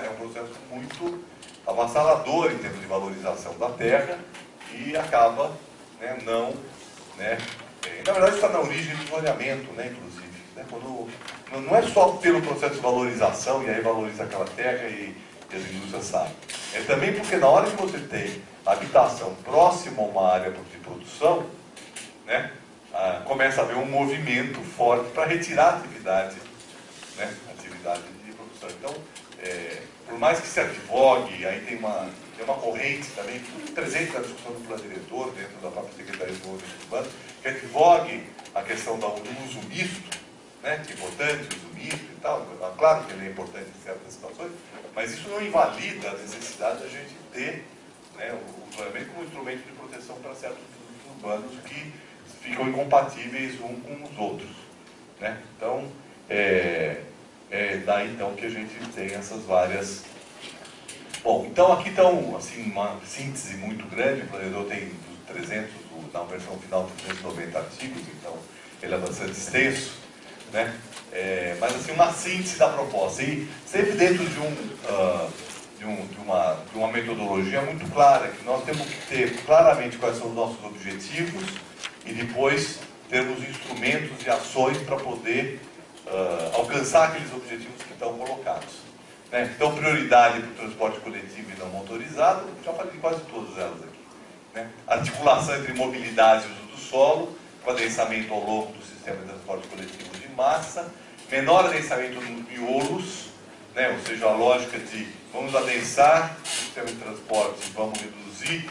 um processo muito avassalador em termos de valorização da terra e acaba, né, não né? Na verdade está na origem do zoneamento, né, inclusive. Né? Não é só pelo processo de valorização, e aí valoriza aquela terra e as indústrias saem. É também porque na hora que você tem habitação próxima a uma área de produção, né, começa a haver um movimento forte para retirar a atividade, né, atividade de produção. Então, por mais que se advogue, aí tem uma corrente também, muito presente na discussão do plano diretor, dentro da própria Secretaria de Desenvolvimento Urbano, que advogue a questão do uso misto, né, que é importante, o uso misto e tal. Claro que ele é importante em certas situações, mas isso não invalida a necessidade da gente ter, né, o zoneamento como instrumento de proteção para certos usos urbanos que ficam incompatíveis uns com os outros, né? Então, daí então que a gente tem essas várias... Bom, então aqui estão, assim, uma síntese muito grande. O planejador tem 300, na versão final, 390 artigos, então ele é bastante extenso, né? Mas assim, uma síntese da proposta, e sempre dentro de uma metodologia muito clara, que nós temos que ter claramente quais são os nossos objetivos e depois termos instrumentos e ações para poder alcançar aqueles objetivos que estão colocados. Né? Então, prioridade para o transporte coletivo e não motorizado, já falei de quase todas elas aqui. Né? Articulação entre mobilidade e uso do solo, com adensamento ao longo do sistema de transporte coletivo de massa, menor adensamento nos miolos, né? Ou seja, a lógica de vamos adensar o sistema de transporte e vamos reduzir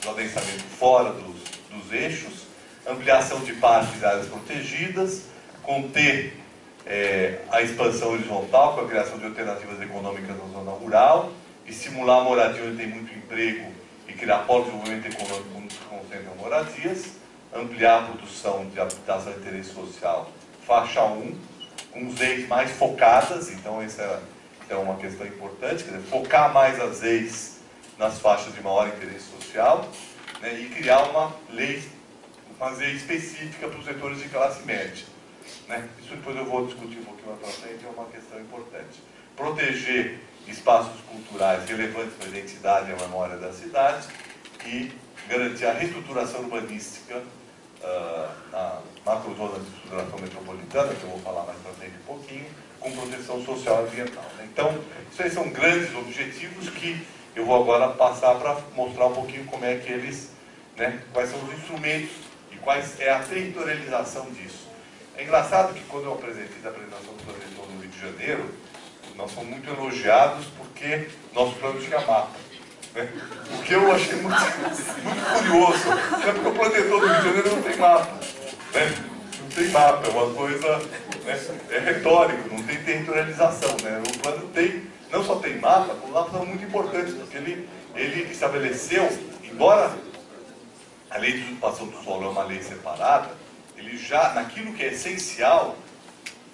o adensamento fora dos eixos, ampliação de parques e áreas protegidas, conter a expansão horizontal com a criação de alternativas econômicas na zona rural, estimular a moradia onde tem muito emprego e criar polos de desenvolvimento econômico que concentram moradias, ampliar a produção de habitação de interesse social, faixa 1, com as EIs mais focadas. Então essa é uma questão importante, quer dizer, focar mais as EIs nas faixas de maior interesse social, né, e criar uma lei específica para os setores de classe média. Né? Isso depois eu vou discutir um pouquinho mais para frente, é uma questão importante. Proteger espaços culturais relevantes para a identidade e a memória da cidade e garantir a reestruturação urbanística na macrozona de estruturação metropolitana, que eu vou falar mais para frente um pouquinho, com proteção social e ambiental. Né? Então, isso aí são grandes objetivos que eu vou agora passar para mostrar um pouquinho como é que eles, né, quais são os instrumentos e quais é a territorialização disso. É engraçado que quando eu fiz a apresentação do plano diretor no Rio de Janeiro, nós fomos muito elogiados porque nosso plano tinha mapa. Né? O que eu achei muito curioso, é porque o plano diretor do Rio de Janeiro não tem mapa. Né? Não tem mapa, é uma coisa, né, é retórico, não tem territorialização. Né? O plano tem, não só tem mapa, como mapas são muito importantes, porque ele estabeleceu, embora a lei de usurpação do solo é uma lei separada, ele já, naquilo que é essencial,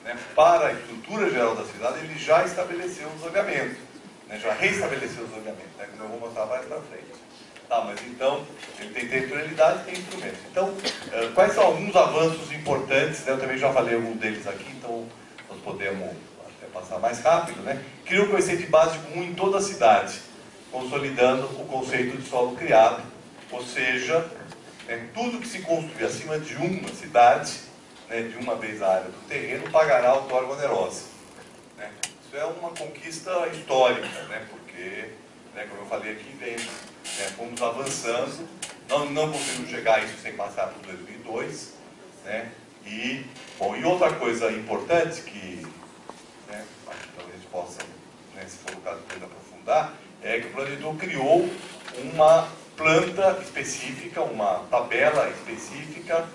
né, para a estrutura geral da cidade, ele já estabeleceu o zoneamento, né, já reestabeleceu o zoneamento, né, como eu vou mostrar mais para frente. Tá, mas então, ele tem territorialidade e tem instrumentos. Então, quais são alguns avanços importantes, né, eu também já falei alguns deles aqui, então nós podemos até passar mais rápido, né? Cria um conceito básico comum em toda a cidade, consolidando o conceito de solo criado, ou seja, tudo que se construir acima de uma cidade, né, de uma vez a área do terreno, pagará outorga onerosa. Né? Isso é uma conquista histórica, né, porque, né, como eu falei aqui, fomos avançando, não conseguimos chegar a isso sem passar por 2002. Né, e outra coisa importante que, né, acho que talvez possa, né, se for o caso, depois aprofundar, é que o planejador criou uma planta específica, uma tabela específica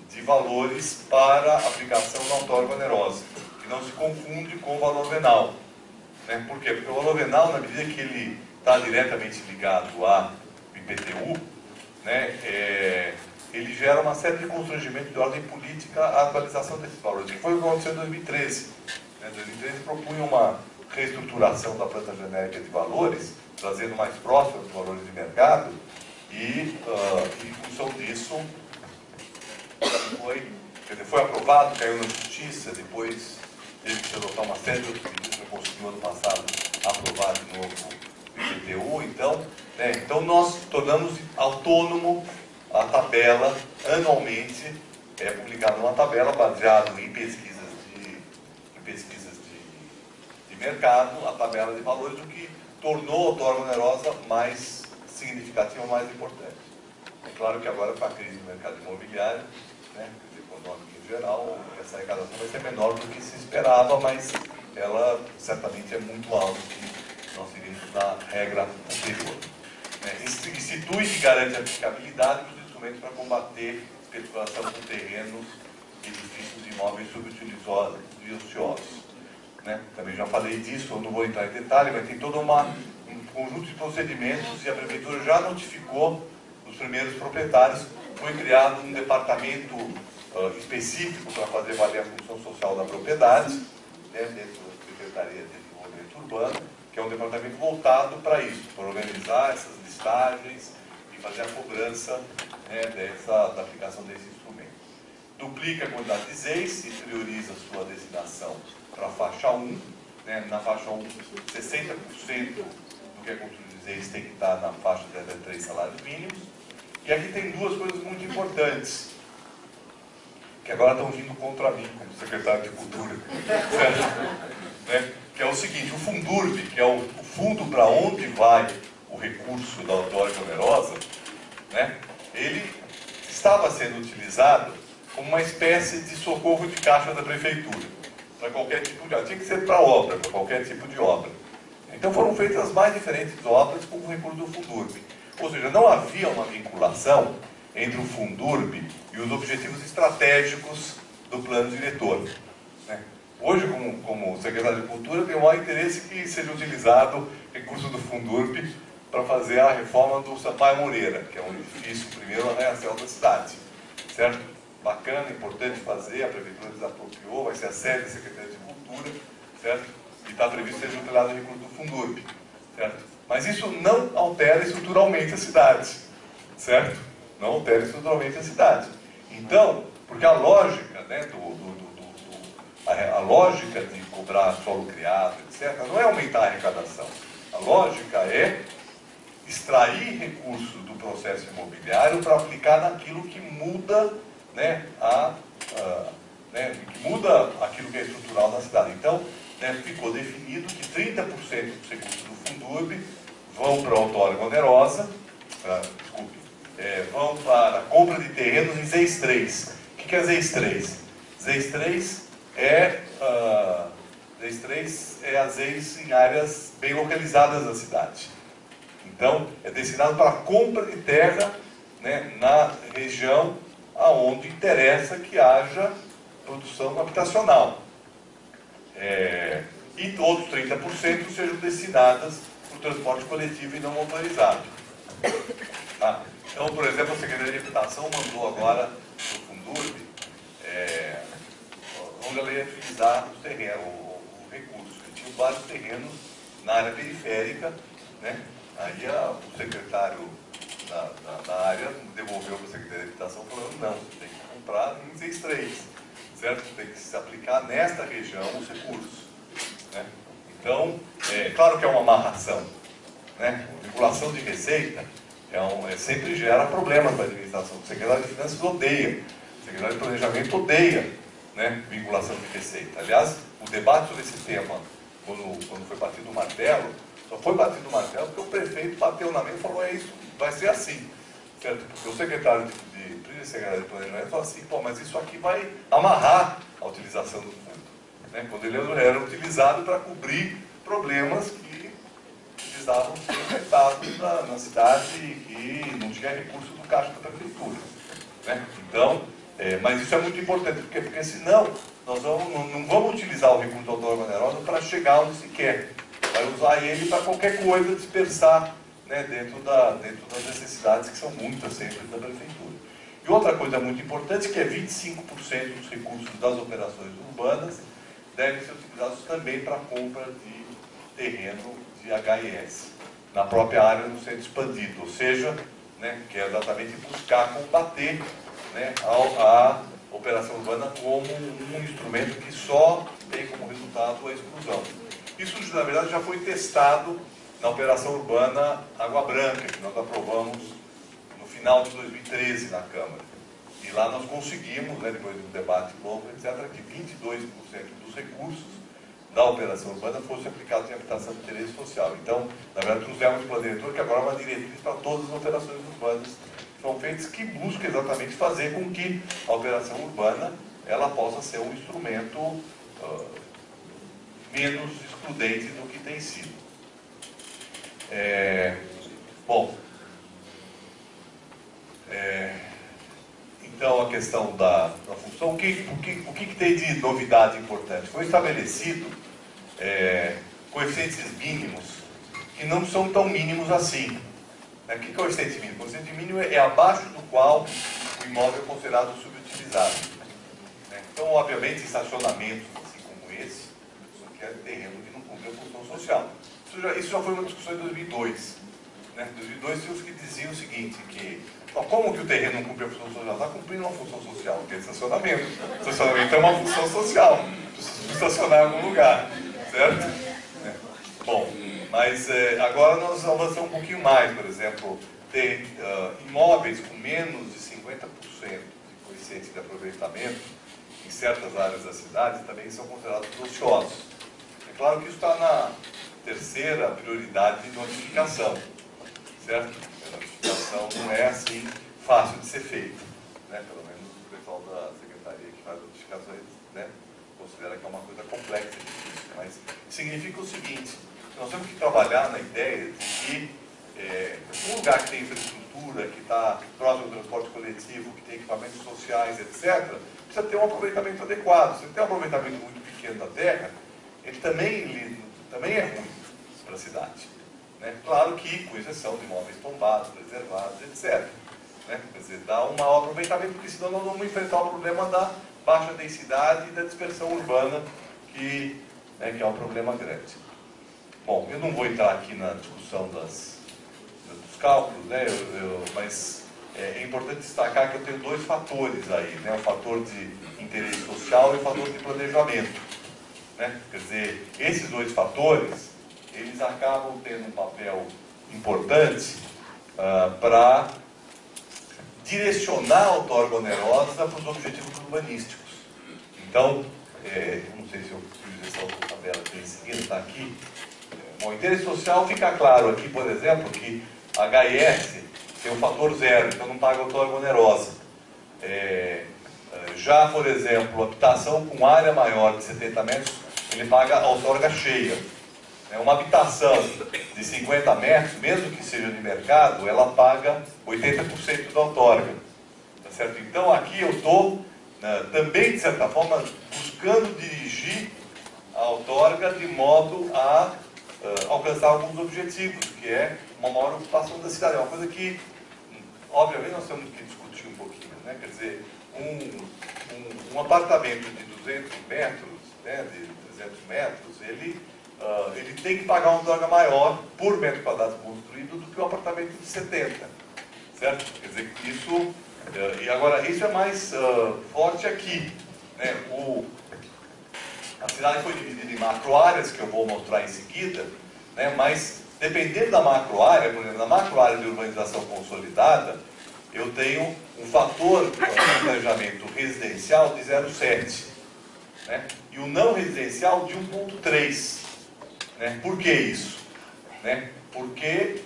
de valores para aplicação da outorga onerosa, que não se confunde com o valor venal. Né? Por quê? Porque o valor venal, na medida que ele está diretamente ligado ao IPTU, né, ele gera uma série de constrangimentos de ordem política à atualização desses valores, que foi o que aconteceu em 2013. Em 2013 propunha uma reestruturação da planta genérica de valores, trazendo mais próximo dos valores de mercado, e em função disso foi aprovado, caiu na justiça, depois teve que se adotar uma série de outros medidas para conseguir no ano passado aprovar de novo o IPTU. Então nós tornamos autônomo a tabela anualmente é publicada uma tabela baseada em pesquisas de mercado, a tabela de valores, o que tornou a outorga onerosa mais significativa, mais importante. É claro que agora, com a crise do mercado imobiliário, né, crise econômica em geral, essa arrecadação vai ser menor do que se esperava, mas ela certamente é muito alta que nós teríamos da regra anterior. Institui e garante a aplicabilidade dos instrumentos para combater especulação com terrenos, edifícios e imóveis subutilizados e ociosos. Também já falei disso, eu não vou entrar em detalhe, mas tem todo um conjunto de procedimentos e a Prefeitura já notificou os primeiros proprietários. Foi criado um departamento específico para fazer valer a função social da propriedade, dentro da Secretaria de Desenvolvimento Urbano, que é um departamento voltado para isso, para organizar essas listagens e fazer a cobrança da aplicação desse instrumento. Duplica a quantidade de ZEIs e prioriza a sua destinação para a faixa 1. Na faixa 1, 60% do que é construído de ZEIs tem que estar na faixa de até 3 salários mínimos. E aqui tem duas coisas muito importantes, que agora estão vindo contra mim, como secretário de Cultura. Que é o seguinte: o Fundurb, que é o fundo para onde vai o recurso da outorga onerosa, ele estava sendo utilizado como uma espécie de socorro de caixa da Prefeitura, para qualquer tipo de obra. Tinha que ser para obra, para qualquer tipo de obra. Então foram feitas as mais diferentes obras com o recurso do Fundurb. Ou seja, não havia uma vinculação entre o Fundurb e os objetivos estratégicos do plano diretor. Hoje, como secretário de Cultura, tenho o maior interesse que seja utilizado recurso do Fundurb para fazer a reforma do Sampaio Moreira, que é um edifício, primeiro arranha-céu da cidade. Certo? Bacana, importante fazer, a Prefeitura desapropriou, vai ser a sede da Secretaria de Cultura, certo? E está previsto ser utilizado o recurso do Fundurb, certo? Mas isso não altera estruturalmente a cidade, certo? Não altera estruturalmente a cidade. Então, porque a lógica, a lógica de cobrar solo criado, etc., não é aumentar a arrecadação. A lógica é extrair recursos do processo imobiliário para aplicar naquilo que muda, que muda aquilo que é estrutural na cidade. Então, ficou definido que 30% dos recursos do Fundurb vão para a outorga onerosa, vão para a compra de terrenos em ZEIs 3. O que é ZEIs 3? ZEIs 3 é as ZEIs em áreas bem localizadas da cidade. Então, é destinado para a compra de terra na região aonde interessa que haja produção habitacional. E outros 30% sejam destinadas para o transporte coletivo e não motorizado. Tá? Então, por exemplo, a Secretaria de Habitação mandou agora para o Fundurb onde ela ia utilizar os terrenos, o recurso. E tinha vários terrenos na área periférica, Aí o secretário da área devolveu para a Secretaria de Habitação falando: não, você tem que comprar em ZEIs 3, certo? Tem que se aplicar nesta região os recursos. Então, claro que é uma amarração. Vinculação de receita sempre gera problemas para a administração. O secretário de Finanças odeia, o secretário de Planejamento odeia vinculação de receita. Aliás, o debate sobre esse tema, quando foi batido o martelo, só foi batido o martelo porque o prefeito bateu na mesa e falou: é isso, vai ser assim. Certo? Porque o secretário de Planejamento falou assim: pô, mas isso aqui vai amarrar a utilização do fundo. Quando ele era utilizado para cobrir problemas que precisavam ser enfrentados na cidade e que não tinha recurso do caixa da prefeitura. Então, mas isso é muito importante, porque senão nós não vamos utilizar o recurso da outorga onerosa para chegar onde se quer. Vai usar ele para qualquer coisa, dispersar dentro das necessidades, que são muitas sempre da prefeitura. E outra coisa muito importante, que é 25% dos recursos das operações urbanas devem ser utilizados também para a compra de terreno de HIS, na própria área do centro expandido, ou seja, que é exatamente buscar combater a operação urbana como um instrumento que só tem como resultado a exclusão. Isso, na verdade, já foi testado na operação urbana Água Branca, que nós aprovamos no final de 2013 na Câmara. E E lá nós conseguimos, né, depois de um debate longo, etc., que 22% dos recursos da operação urbana fossem aplicados em habitação de interesse social. Então, na verdade, trouxemos o plano diretor, que agora é uma diretriz para todas as operações urbanas que são feitas, que busca exatamente fazer com que a operação urbana ela possa ser um instrumento menos excludente do que tem sido. Então, a questão da função, o que tem de novidade importante? Foi estabelecido coeficientes mínimos que não são tão mínimos assim. O que é o coeficiente mínimo? O coeficiente mínimo é abaixo do qual o imóvel é considerado subutilizado. Então, obviamente, estacionamentos assim como esse, que é terreno que não cumpre a função social. Isso já foi uma discussão em 2002. Em 2002 tinha os que diziam o seguinte, que como que o terreno não cumpre a função social? Está cumprindo uma função social, que é estacionamento. Estacionamento é uma função social. Precisa estacionar em algum lugar, certo? Bom, mas agora nós avançamos um pouquinho mais, por exemplo, tem imóveis com menos de 50% de coeficiente de aproveitamento em certas áreas da cidade também são considerados ociosos. É claro que isso está na terceira prioridade de notificação, certo? A notificação não é assim fácil de ser feita, né? Pelo menos o pessoal da secretaria que faz notificações, né, considera que é uma coisa complexa e difícil, mas significa o seguinte: nós temos que trabalhar na ideia de que um lugar que tem infraestrutura, que está próximo do transporte coletivo, que tem equipamentos sociais, etc., precisa ter um aproveitamento adequado. Se ele tem um aproveitamento muito pequeno da terra, ele também é ruim para a cidade. Né? Claro que, com exceção de imóveis tombados, preservados, etc. Né? Quer dizer, dá um maior aproveitamento, porque senão nós vamos enfrentar o problema da baixa densidade e da dispersão urbana, que é um problema grande. Bom, eu não vou entrar aqui na discussão dos cálculos, né? Mas é importante destacar que eu tenho dois fatores aí, né? O fator de interesse social e o fator de planejamento. Né? Quer dizer, esses dois fatores, eles acabam tendo um papel importante para direcionar a outorga onerosa para os objetivos urbanísticos. Então, não sei se eu fiz essa outra tabela aqui em seguida, está aqui. O interesse social fica claro aqui, por exemplo, que a HIS tem um fator zero, então não paga outorga onerosa. Já, por exemplo, habitação com área maior de 70 metros, ele paga a outorga cheia. Uma habitação de 50 metros, mesmo que seja de mercado, ela paga 80% da outorga. Tá certo? Então, aqui eu estou também, de certa forma, buscando dirigir a outorga de modo a alcançar alguns objetivos, que é uma maior ocupação da cidade. É uma coisa que, obviamente, nós temos que discutir um pouquinho. Né? Quer dizer, um apartamento de 200 metros, né, de 300 metros, ele tem que pagar uma outorga maior por metro quadrado construído do que um apartamento de 70. Certo? Quer dizer, isso... e agora, isso é mais forte aqui. Né? A cidade foi dividida em macroáreas, que eu vou mostrar em seguida, né? Mas, dependendo da macroárea, por exemplo, na macroárea de urbanização consolidada, eu tenho um fator de planejamento residencial de 0,7, né? E o não residencial de 1,3. Né? Por que isso? Né? Porque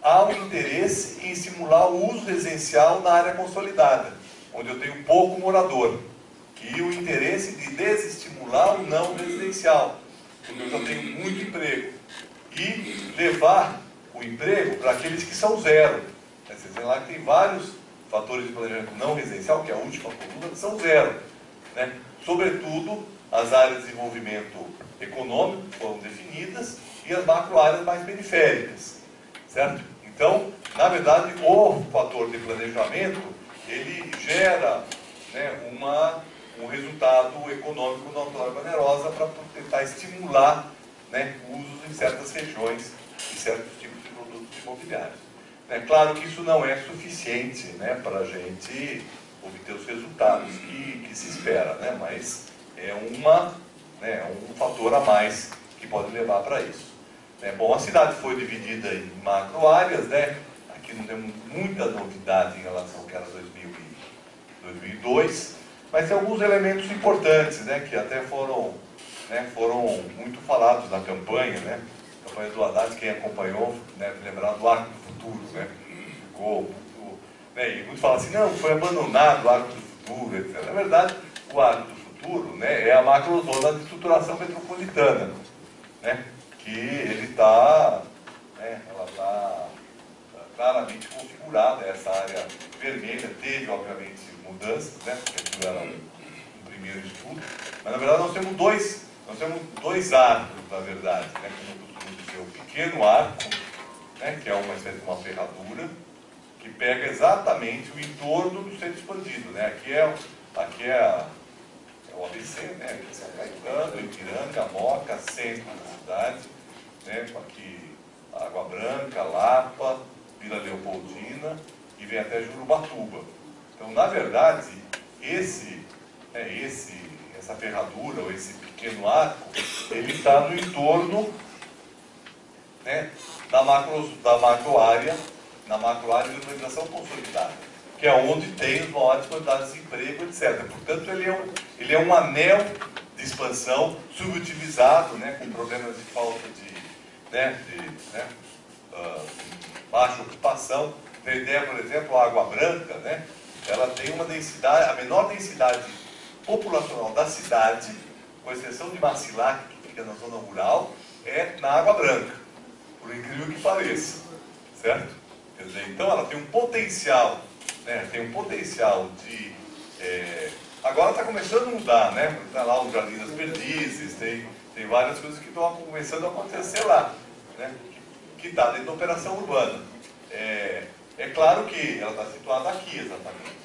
há um interesse em estimular o uso residencial na área consolidada, onde eu tenho pouco morador. E o interesse de desestimular o não residencial, porque eu já tenho muito emprego. E levar o emprego para aqueles que são zero. Vocês veem lá que tem vários fatores de planejamento não residencial, que é a última coluna, que são zero. Né? Sobretudo, as áreas de desenvolvimento econômico foram definidas e as macroáreas mais periféricas. Certo? Então, na verdade, o fator de planejamento, ele gera, né, um resultado econômico da outorga onerosa para tentar estimular, né, usos em certas regiões e certos tipos de produtos imobiliários. É claro que isso não é suficiente, né, para a gente obter os resultados que se espera, né, mas é um fator a mais que pode levar para isso. Bom, a cidade foi dividida em macroáreas, né? que não tem muita novidade em relação ao que era 2002, mas tem alguns elementos importantes, né, que até foram muito falados na campanha, né? A campanha do Haddad, quem acompanhou, né, lembrar do Arco do Futuro, né? Ficou muito, né, e muitos falam assim, não, foi abandonado o Arco do Futuro, etc. Na verdade, o Arco do Futuro, né, é a macrozona de estruturação metropolitana, né? Que ele está, né, ela está claramente configurada, essa área vermelha. Teve, obviamente, mudanças, né, porque aquilo era um primeiro estudo, mas na verdade nós temos dois arcos, na verdade, né, como eu costumo dizer, o pequeno arco, né, que é uma espécie de uma ferradura, que pega exatamente o entorno do centro expandido, né? Aqui é o ABC, né? Aqui é São Caetano, Ipiranga, Moca, centro da cidade, né? Aqui Água Branca, Lapa, Vila Leopoldina e vem até Jurubatuba. Então, na verdade, essa ferradura, ou esse pequeno arco, ele está no entorno, né, da macro área, na macro área de urbanização consolidada, que é onde tem as maiores quantidades de emprego, etc. Portanto, ele é um anel de expansão subutilizado, né, com problemas de falta de baixa ocupação. Tem ideia, por exemplo, a Água Branca, né, ela tem uma densidade, a menor densidade populacional da cidade, com exceção de Macilac, que fica na zona rural, é na Água Branca, por incrível que pareça, certo? Quer dizer, então ela tem um potencial, né, de... agora está começando a mudar, né? Está lá o Jardim das Perdizes, tem várias coisas que estão começando a acontecer lá, né? Que está dentro da operação urbana. É claro que ela está situada aqui, exatamente.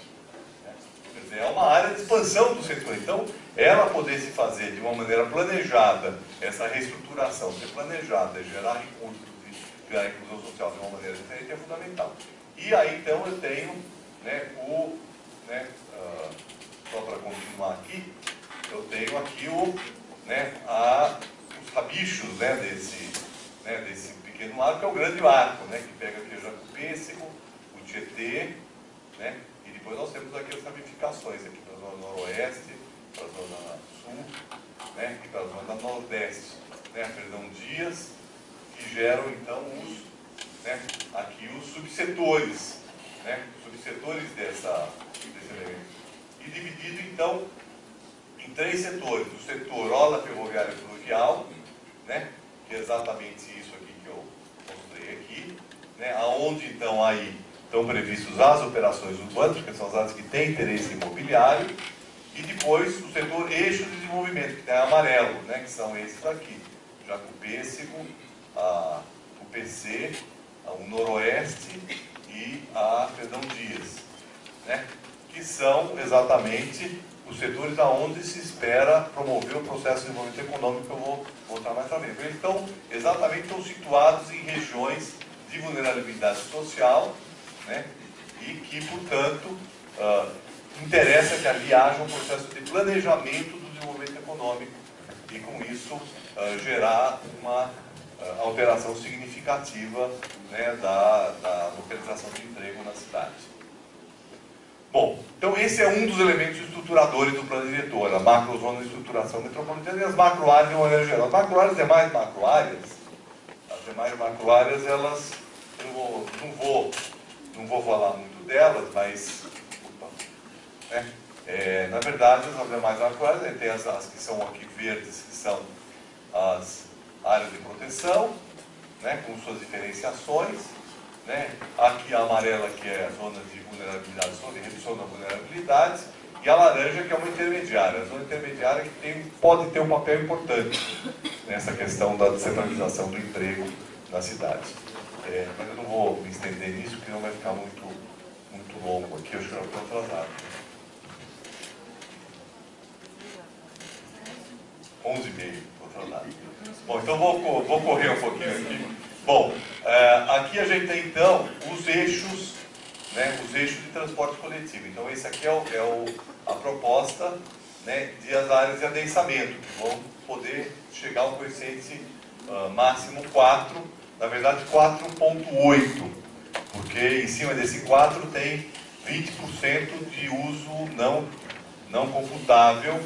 Quer dizer, é uma área de expansão do setor. Então, ela poder se fazer de uma maneira planejada, essa reestruturação ser planejada, gerar recursos e criar inclusão social de uma maneira diferente é fundamental. E aí, então, eu tenho, né, só para continuar aqui, eu tenho aqui os rabichos, né, desse pequeno arco, que é o grande arco, né, que pega aqui o Jacupêssego, o Tietê, né, e depois nós temos aqui as ramificações, aqui para a zona noroeste, para a zona sul, né, e para a zona nordeste, né, Fernão Dias, que geram então aqui os subsetores, né, desse elemento. E dividido então em 3 setores: o setor orla ferroviária e fluvial, né, que é exatamente isso aqui que eu mostrei aqui, né, aonde então aí estão previstos as operações urbanas, porque são as áreas que têm interesse imobiliário, e depois o setor eixo de desenvolvimento, que tem amarelo, né, que são esses aqui: Jacupêssego, o PC, o Noroeste e a Fernão Dias, né, que são exatamente os setores aonde se espera promover o processo de desenvolvimento econômico, que eu vou voltar mais para frente. Eles estão situados em regiões de vulnerabilidade social, né, e que, portanto, interessa que ali haja um processo de planejamento do desenvolvimento econômico e, com isso, gerar uma alteração significativa, né, da localização de emprego na cidade. Bom, então esse é um dos elementos estruturadores do plano diretor, a macrozona de estruturação metropolitana e as macroáreas de uma maneira geral. As macroáreas, as demais macroáreas, elas, eu não vou falar muito delas, mas, né, na verdade, as demais macroáreas, tem as que são aqui verdes, que são as áreas de proteção, né, com suas diferenciações, né, aqui a amarela, que é a zona de vulnerabilidade, zona de redução da vulnerabilidade, e a laranja, que é uma intermediária. A zona intermediária que pode ter um papel importante nessa questão da descentralização do emprego na cidade. Mas eu não vou me estender nisso, porque não vai ficar muito longo aqui, eu acho que eu estou atrasado. 11h30, estou atrasado. Bom, então vou correr um pouquinho aqui. Bom, aqui a gente tem então os eixos, né, os eixos de transporte coletivo. Então esse aqui é a proposta, né, de as áreas de adensamento, que vão poder chegar ao coeficiente máximo 4, na verdade 4,8, porque porque em cima desse 4 tem 20% de uso não computável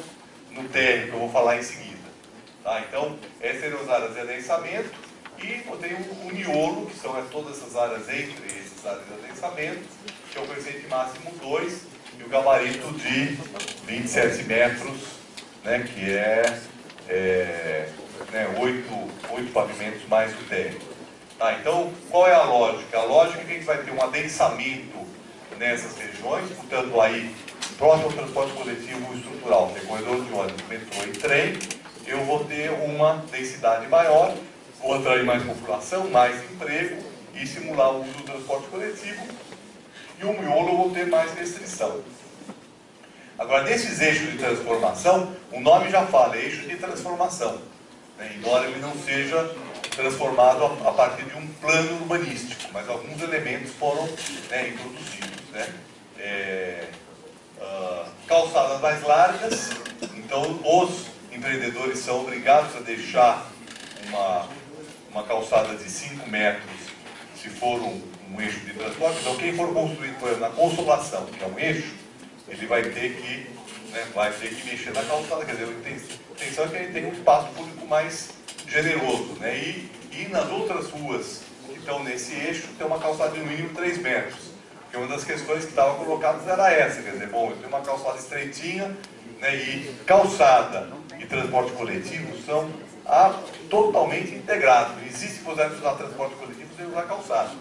no térreo, que eu vou falar em seguida. Tá? Então, essas seriam as áreas de adensamento, e eu tenho o miolo, que são todas essas áreas entre essas áreas de adensamento, que é o coeficiente máximo 2, e o gabarito de 27 metros, né, que né, 8 pavimentos mais o térreo. Tá, então, qual é a lógica? A lógica é que a gente vai ter um adensamento nessas regiões, portanto, aí, próximo ao transporte coletivo estrutural, tem corredor de ônibus, metrô e trem, eu vou ter uma densidade maior, vou atrair mais população, mais emprego e simular o uso do transporte coletivo, e o miolo eu vou ter mais restrição. Agora, desses eixos de transformação, o nome já fala, é eixo de transformação, né? Embora ele não seja transformado a partir de um plano urbanístico, mas alguns elementos foram, né, introduzidos. Né? Calçadas mais largas, então os empreendedores são obrigados a deixar uma calçada de 5 metros, se for um eixo de transporte. Então, quem for construir, por exemplo, na Consolação, que é um eixo, ele vai ter que, né, mexer na calçada. Quer dizer, a intenção é que ele tenha um espaço público mais generoso. Né? E nas outras ruas que estão nesse eixo, tem uma calçada de no mínimo 3 metros. Porque uma das questões que estavam colocadas era essa. Quer dizer, bom, eu tenho uma calçada estreitinha, né, e calçada e transporte coletivo são totalmente integrados. Não existe possibilidade de usar transporte coletivo sem usar calçada.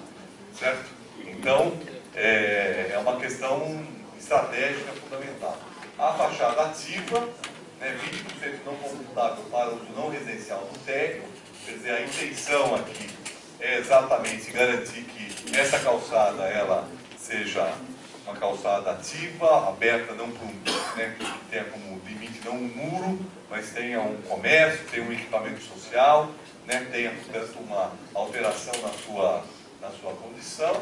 Certo? Então, é uma questão estratégica fundamental. A fachada ativa, né, 20% não computável para uso não residencial do térreo. Quer dizer, a intenção aqui é exatamente garantir que essa calçada ela seja uma calçada ativa, aberta, não por né, que tenha como limite não um muro, mas tenha um comércio, tenha um equipamento social, né, tenha, portanto, uma alteração na sua condição.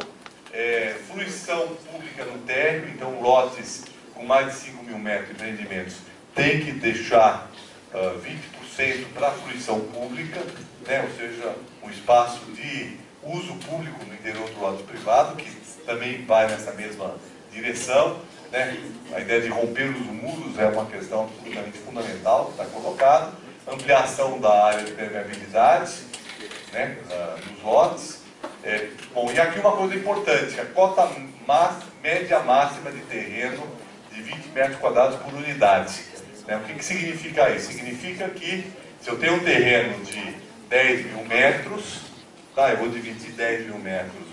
Fruição pública no térreo, então lotes com mais de 5 mil metros de empreendimentos tem que deixar 20% para fruição pública, né? Ou seja, um espaço de uso público no interior do lote privado, que também vai nessa mesma direção. Né? A ideia de romper os muros é uma questão absolutamente fundamental que está colocada. Ampliação da área de permeabilidade, né, dos lotes. Bom, e aqui uma coisa importante, a cota média máxima de terreno de 20 metros quadrados por unidade. Né? O que significa isso? Significa que se eu tenho um terreno de 10 mil metros, tá, eu vou dividir 10 mil metros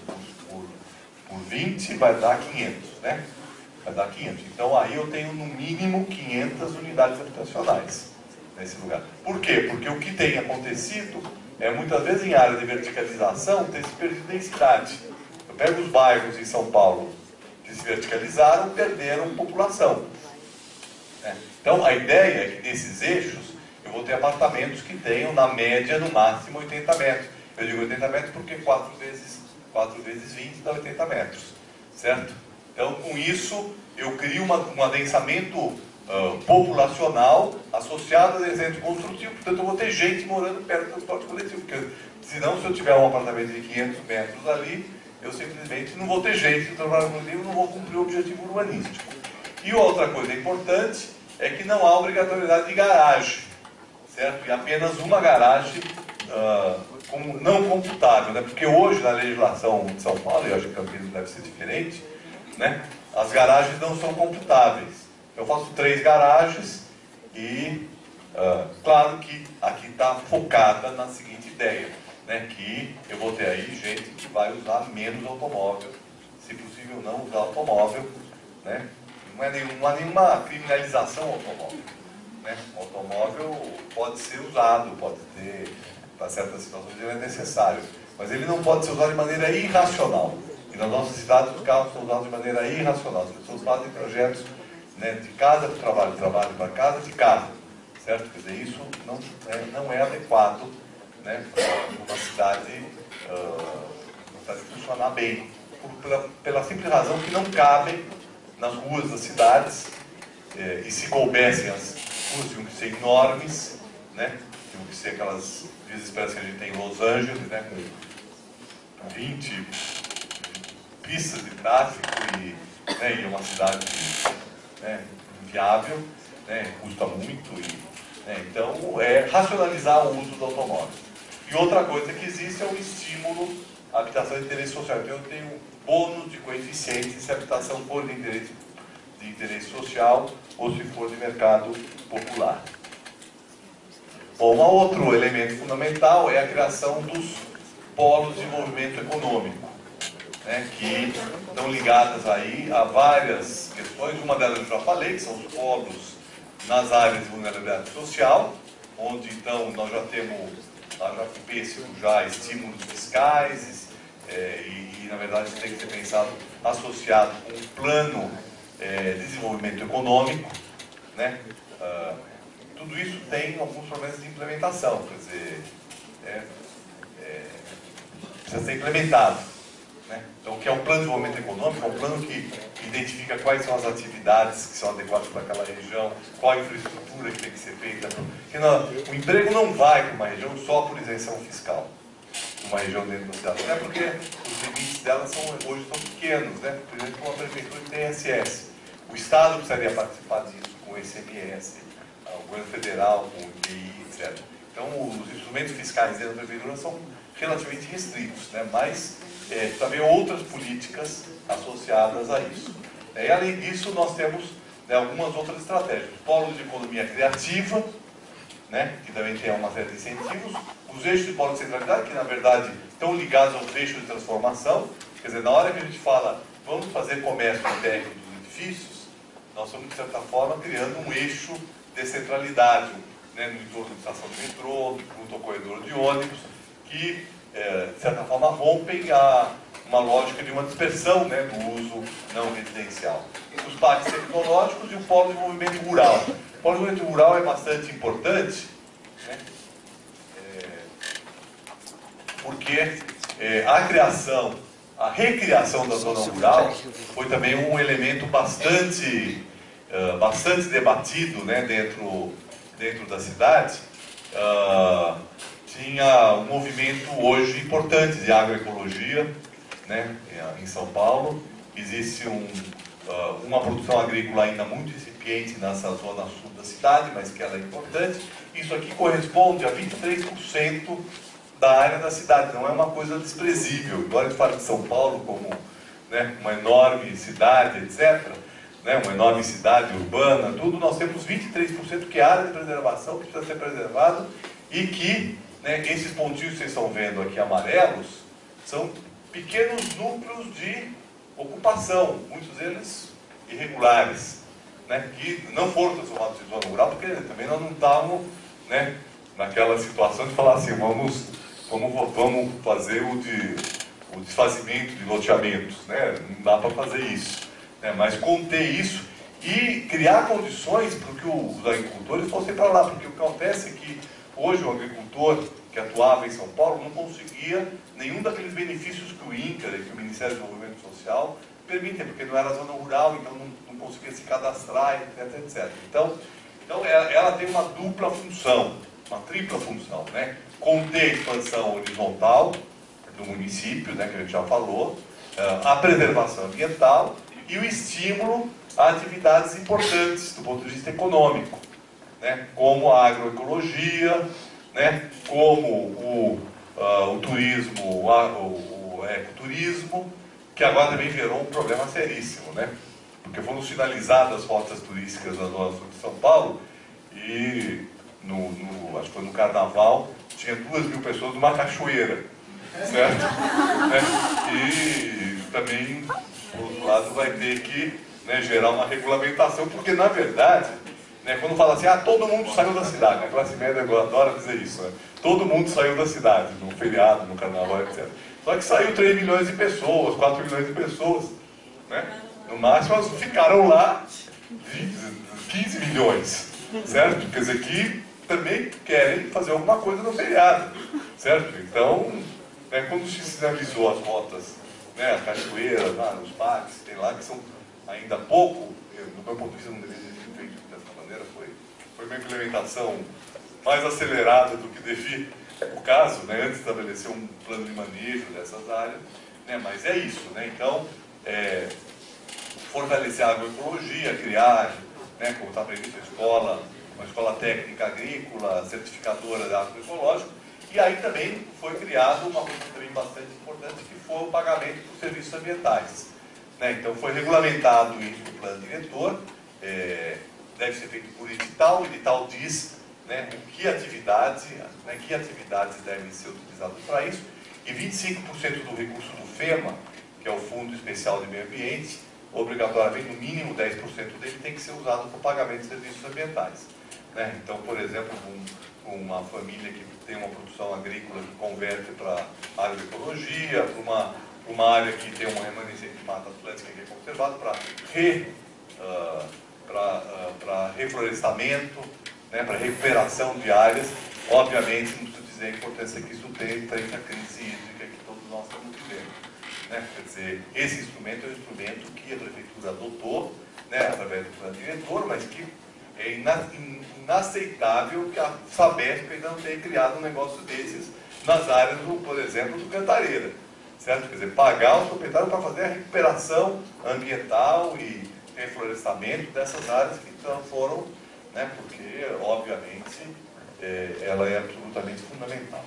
por 20, vai dar 500, né? Vai dar 500. Então aí eu tenho no mínimo 500 unidades habitacionais nesse lugar. Por quê? Porque o que tem acontecido muitas vezes em área de verticalização tem se perdido densidade. Eu pego os bairros em São Paulo que se verticalizaram, perderam população. Né? Então a ideia é que nesses eixos eu vou ter apartamentos que tenham na média no máximo 80 metros. Eu digo 80 metros porque 4 vezes 20 dá 80 metros. Certo? Então com isso eu crio um adensamento populacional associado a desenho construtivo, portanto eu vou ter gente morando perto do transporte coletivo, porque senão se eu tiver um apartamento de 500 metros ali, eu simplesmente não vou ter gente no transporte coletivo, não vou cumprir o objetivo urbanístico. E outra coisa importante é que não há obrigatoriedade de garagem, certo? E apenas uma garagem como não computável, né? Porque hoje na legislação de São Paulo, e eu acho que Campinas deve ser diferente, né? As garagens não são computáveis. Eu faço 3 garagens e, claro que aqui está focada na seguinte ideia, né, que eu vou ter aí gente que vai usar menos automóvel, se possível não usar automóvel, né? Não há nenhuma criminalização ao automóvel. Né? O automóvel pode ser usado, pode ter, para certas situações ele é necessário, mas ele não pode ser usado de maneira irracional. E nas nossas cidades os carros são usados de maneira irracional. As pessoas fazem projetos, né, de casa para o trabalho, trabalho para casa, de carro, certo? Quer dizer, isso não é adequado, né, para uma cidade funcionar bem, pela simples razão que não cabem nas ruas das cidades, e se coubessem as ruas tinham que ser enormes, né, tinham que ser aquelas vias expressas que a gente tem em Los Angeles, né, com 20 pistas de tráfego e é uma cidade, né, inviável, né, custa muito. Então, é racionalizar o uso do automóvel. E outra coisa que existe é o estímulo à habitação de interesse social. Então, eu tenho bônus de coeficientes se a habitação for de interesse social ou se for de mercado popular. Bom, um outro elemento fundamental é a criação dos polos de desenvolvimento econômico, né, que estão ligadas aí a várias questões. Uma delas eu já falei, que são os polos nas áreas de vulnerabilidade social, onde então nós já temos, já pêssego, já estímulos fiscais, e na verdade tem que ser pensado associado com um plano de desenvolvimento econômico, né? Tudo isso tem alguns problemas de implementação, quer dizer, precisa ser implementado, né? Então, o que é um plano de desenvolvimento econômico? É um plano que identifica quais são as atividades que são adequadas para aquela região, qual a infraestrutura que tem que ser feita. Porque o emprego não vai para uma região só por isenção fiscal, uma região dentro da cidade. Não é porque os limites dela hoje são pequenos, né? Por exemplo, uma prefeitura que tem ISS. O Estado precisaria participar disso com o ICMS, o governo federal com o IPI, etc. Então, os instrumentos fiscais dentro da prefeitura são relativamente restritos, né? Mas também outras políticas associadas a isso. E além disso, nós temos, né, algumas outras estratégias. Polos de economia criativa, né, que também tem uma série de incentivos. Os eixos de polo de centralidade, que na verdade estão ligados aos eixos de transformação. Quer dizer, na hora que a gente fala, vamos fazer comércio técnico dos edifícios, nós estamos, de certa forma, criando um eixo de centralidade, né, no entorno da estação de metrô, junto ao corredor de ônibus, que, de certa forma, rompem uma lógica de uma dispersão, né, do uso não residencial. Os parques tecnológicos e o polo de desenvolvimento rural. O polo de desenvolvimento rural é bastante importante, né, porque a recriação da zona rural foi também um elemento bastante debatido, né, dentro da cidade. Tinha um movimento hoje importante de agroecologia, né, em São Paulo. Existe uma produção agrícola ainda muito incipiente nessa zona sul da cidade, mas que ela é importante. Isso aqui corresponde a 23% da área da cidade, não é uma coisa desprezível. Embora a gente fale de São Paulo como, né, uma enorme cidade, etc., né, uma enorme cidade urbana, tudo, nós temos 23% que é área de preservação, que precisa ser preservado, e que, né, esses pontinhos que vocês estão vendo aqui amarelos são pequenos núcleos de ocupação, muitos deles irregulares, né, que não foram transformados em zona rural, porque também nós não estávamos, né, naquela situação de falar assim, vamos fazer o desfazimento de loteamentos, né, não dá para fazer isso, né, mas conter isso e criar condições para que os agricultores fossem para lá, porque o que acontece é que hoje o agricultor que atuava em São Paulo não conseguia nenhum daqueles benefícios que o INCRA e que o Ministério do Desenvolvimento Social permitem, porque não era zona rural, então não conseguia se cadastrar, etc. Então ela tem uma dupla função, uma tripla função, né? Conter a expansão horizontal do município, né, que a gente já falou, a preservação ambiental e o estímulo a atividades importantes do ponto de vista econômico, né, como a agroecologia, né, como o turismo, o ecoturismo, que agora também virou um problema seríssimo, né, porque foram sinalizadas rotas turísticas na zona sul de São Paulo e, acho que foi no Carnaval, tinha 2.000 pessoas numa cachoeira, certo? Né? E também, por outro lado, vai ter que, né, gerar uma regulamentação, porque na verdade, né, quando fala assim, todo mundo saiu da cidade, a classe média adora dizer isso, né? Todo mundo saiu da cidade, no feriado, no carnaval, etc. Só que saiu 3 milhões de pessoas, 4 milhões de pessoas, né? No máximo elas ficaram lá 15 milhões, certo? Quer dizer que também querem fazer alguma coisa no feriado, certo? Então, né, quando se sinalizou as rotas, né, as cachoeiras, os parques, tem lá que são ainda pouco, do meu ponto de vista não deveria ter feito dessa maneira, foi uma implementação mais acelerada do que devia o caso, né, antes de estabelecer um plano de manejo dessas áreas, né? Mas é isso, né? Então, fortalecer a agroecologia, criar, né, como está previsto a escola, uma escola técnica agrícola, certificadora de agroecológico, e aí também foi criado uma coisa também bastante importante, que foi o pagamento por serviços ambientais. Né? Então foi regulamentado isso no plano diretor, deve ser feito por edital, o edital diz, né, que atividades devem ser utilizadas para isso, e 25% do recurso do FEMA, que é o Fundo Especial de Meio Ambiente, obrigatoriamente, no mínimo 10% dele tem que ser usado para o pagamento de serviços ambientais. Né? Então, por exemplo, uma família que tem uma produção agrícola que converte para agroecologia, para uma área que tem uma remanescente de mata atlântica que é conservada, para reflorestamento, né, para recuperação de áreas. Obviamente, não preciso dizer a importância que isso tem frente à crise hídrica que todos nós estamos vivendo. Né? Quer dizer, esse instrumento é um instrumento que a Prefeitura adotou, né, através do plano diretor, mas que é inaceitável que a Sabesp ainda não tenha criado um negócio desses nas áreas, por exemplo, do Cantareira. Certo? Quer dizer, pagar os proprietários para fazer a recuperação ambiental e reflorestamento dessas áreas que então foram, né, porque, obviamente, ela é absolutamente fundamental.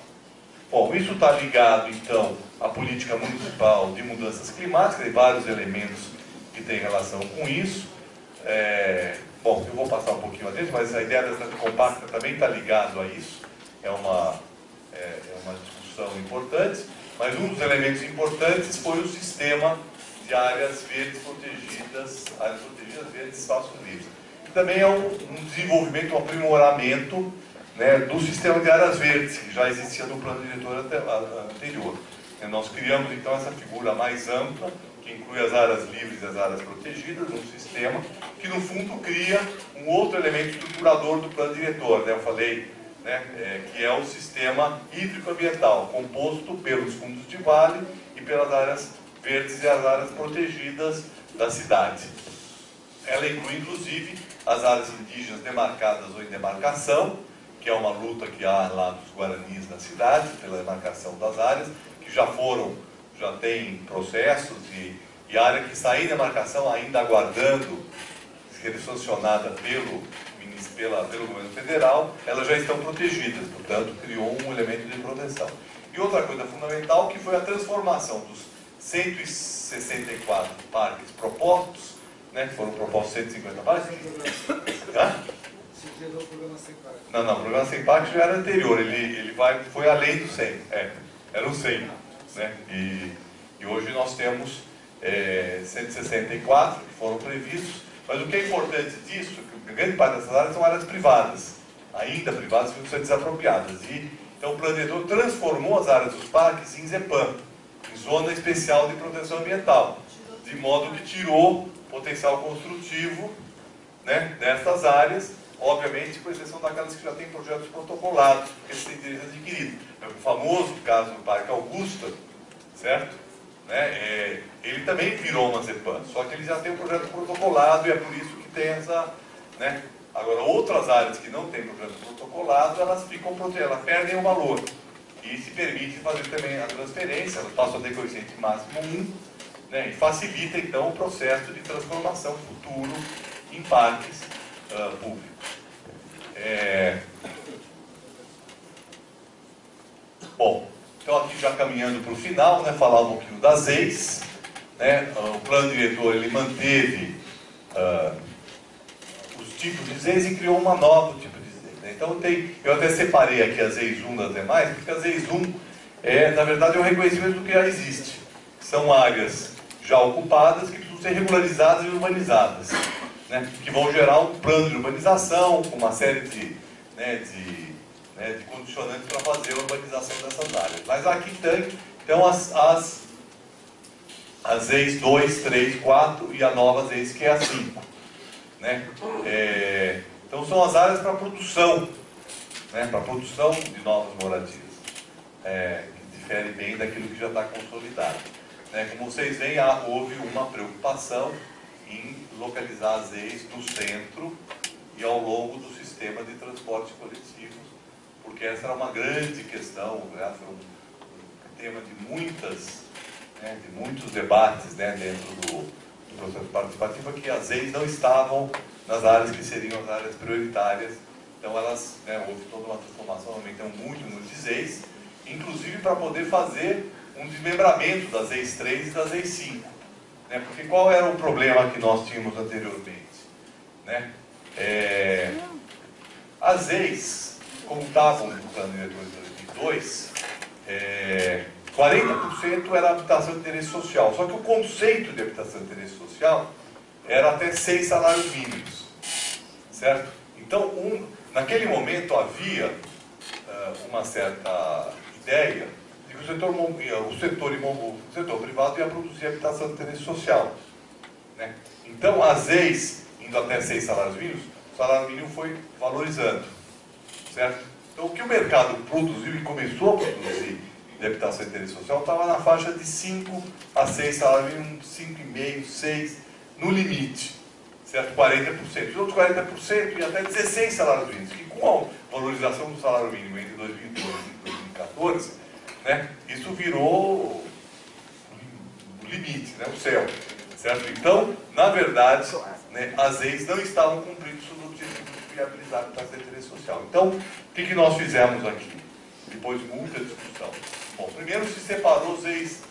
Bom, isso está ligado, então, à política municipal de mudanças climáticas, tem vários elementos que têm relação com isso. Bom, eu vou passar um pouquinho adiante, mas a ideia da cidade compacta também está ligado a isso. É uma discussão importante, mas um dos elementos importantes foi o sistema de áreas verdes protegidas, verdes espaços livres. Também é um desenvolvimento, um aprimoramento, né, do sistema de áreas verdes, que já existia no plano diretor anterior. Nós criamos, então, essa figura mais ampla, que inclui as áreas livres e as áreas protegidas, num sistema que, no fundo, cria um outro elemento estruturador do plano diretor. Né? Eu falei, né, que é o sistema hídrico-ambiental, composto pelos fundos de vale e pelas áreas verdes e as áreas protegidas da cidade. Ela inclui, inclusive, as áreas indígenas demarcadas ou em demarcação, que é uma luta que há lá dos Guaranis na cidade, pela demarcação das áreas, que já tem processos, e a área que está em demarcação, ainda aguardando ser sancionada pelo governo federal, elas já estão protegidas, portanto, criou um elemento de proteção. E outra coisa fundamental, que foi a transformação dos 164 parques propostos, né, que foram propostos 150 parques. O programa Sem Parques. Não, o programa Sem Parques já era anterior, foi além do 100, eram 100. Né? E hoje nós temos 164 que foram previstos, mas o que é importante disso, é que grande parte dessas áreas são áreas privadas, ainda privadas, que precisam ser desapropriadas. Então o plano diretor transformou as áreas dos parques em ZEPAM, em Zona Especial de Proteção Ambiental, de modo que tirou potencial construtivo, né, dessas áreas, obviamente, com exceção daquelas que já têm projetos protocolados, porque eles têm direito adquirido. O famoso caso do Parque Augusta, certo? Né? Ele também virou uma ZEPAM, só que ele já tem um projeto protocolado e é por isso que tem essa... Né? Agora, outras áreas que não têm projeto protocolado, elas perdem o valor. E se permite fazer também a transferência, elas passam a ter coeficiente máximo 1, né? E facilita, então, o processo de transformação futuro em parques públicos. Bom, então aqui já caminhando para o final, né, falar um pouquinho das EIs. Né? O plano diretor ele manteve os tipos de EIs e criou uma nova tipo de EI. Né? Então eu até separei aqui as EIs 1 das demais, porque as EIs 1 na verdade é um reconhecimento do que já existe. São áreas já ocupadas que precisam ser regularizadas e urbanizadas. Né, que vão gerar um plano de urbanização com uma série de condicionantes para fazer a urbanização dessas áreas. Mas aqui tem, então, as EIs 2, 3, 4 e a nova EIs que é a 5. Né? Então são as áreas para produção, né, para produção de novas moradias, que difere bem daquilo que já está consolidado. Né? Como vocês veem, houve uma preocupação em localizar as EIs no centro e ao longo do sistema de transporte coletivo, porque essa era uma grande questão, né? Foi um tema de muitas né, de muitos debates, né, dentro do processo participativo, que as EIs não estavam nas áreas que seriam as áreas prioritárias. Então elas, né, houve toda uma transformação, aumentando muito o número de EIs, inclusive para poder fazer um desmembramento das EIs 3 e das EIs 5. Né, porque qual era o problema que nós tínhamos anteriormente? Né? As EIs, como estavam no plano diretor de 2002, 40% era habitação de interesse social. Só que o conceito de habitação de interesse social era até 6 salários mínimos. Certo? Então, naquele momento havia uma certa ideia de que o setor privado ia produzir habitação de interesse social. Né? Então, as EIs, indo até 6 salários mínimos, o salário mínimo foi valorizando. Certo? Então, o que o mercado produziu e começou a produzir de habitação de interesse social estava na faixa de 5 a 6 salários mínimos, 5,5, 6, no limite. Certo? 40%. Os outros 40% e até 16 salários mínimos, que com a valorização do salário mínimo entre 2012 e 2014, né, isso virou o limite, né, o céu. Certo? Então, na verdade, né, as EIs não estavam cumprindo o objetivo de viabilizar a habitação de interesse social. Então, o que nós fizemos aqui? Depois de muita discussão. Bom, primeiro se separou os EIs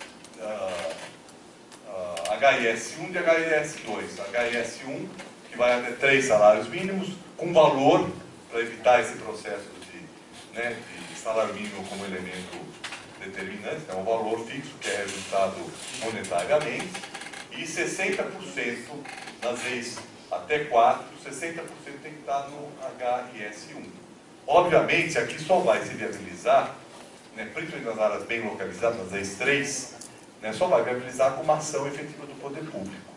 HIS1 de HIS2. HIS1, que vai até 3 salários mínimos, com valor, para evitar esse processo de salário mínimo como elemento determinante, é um valor fixo que é registrado monetariamente, e 60% nas EIs até 4, 60% tem que estar no HIS1. Obviamente, aqui só vai se viabilizar, né, principalmente nas áreas bem localizadas, nas EIs 3, né, só vai viabilizar com uma ação efetiva do poder público.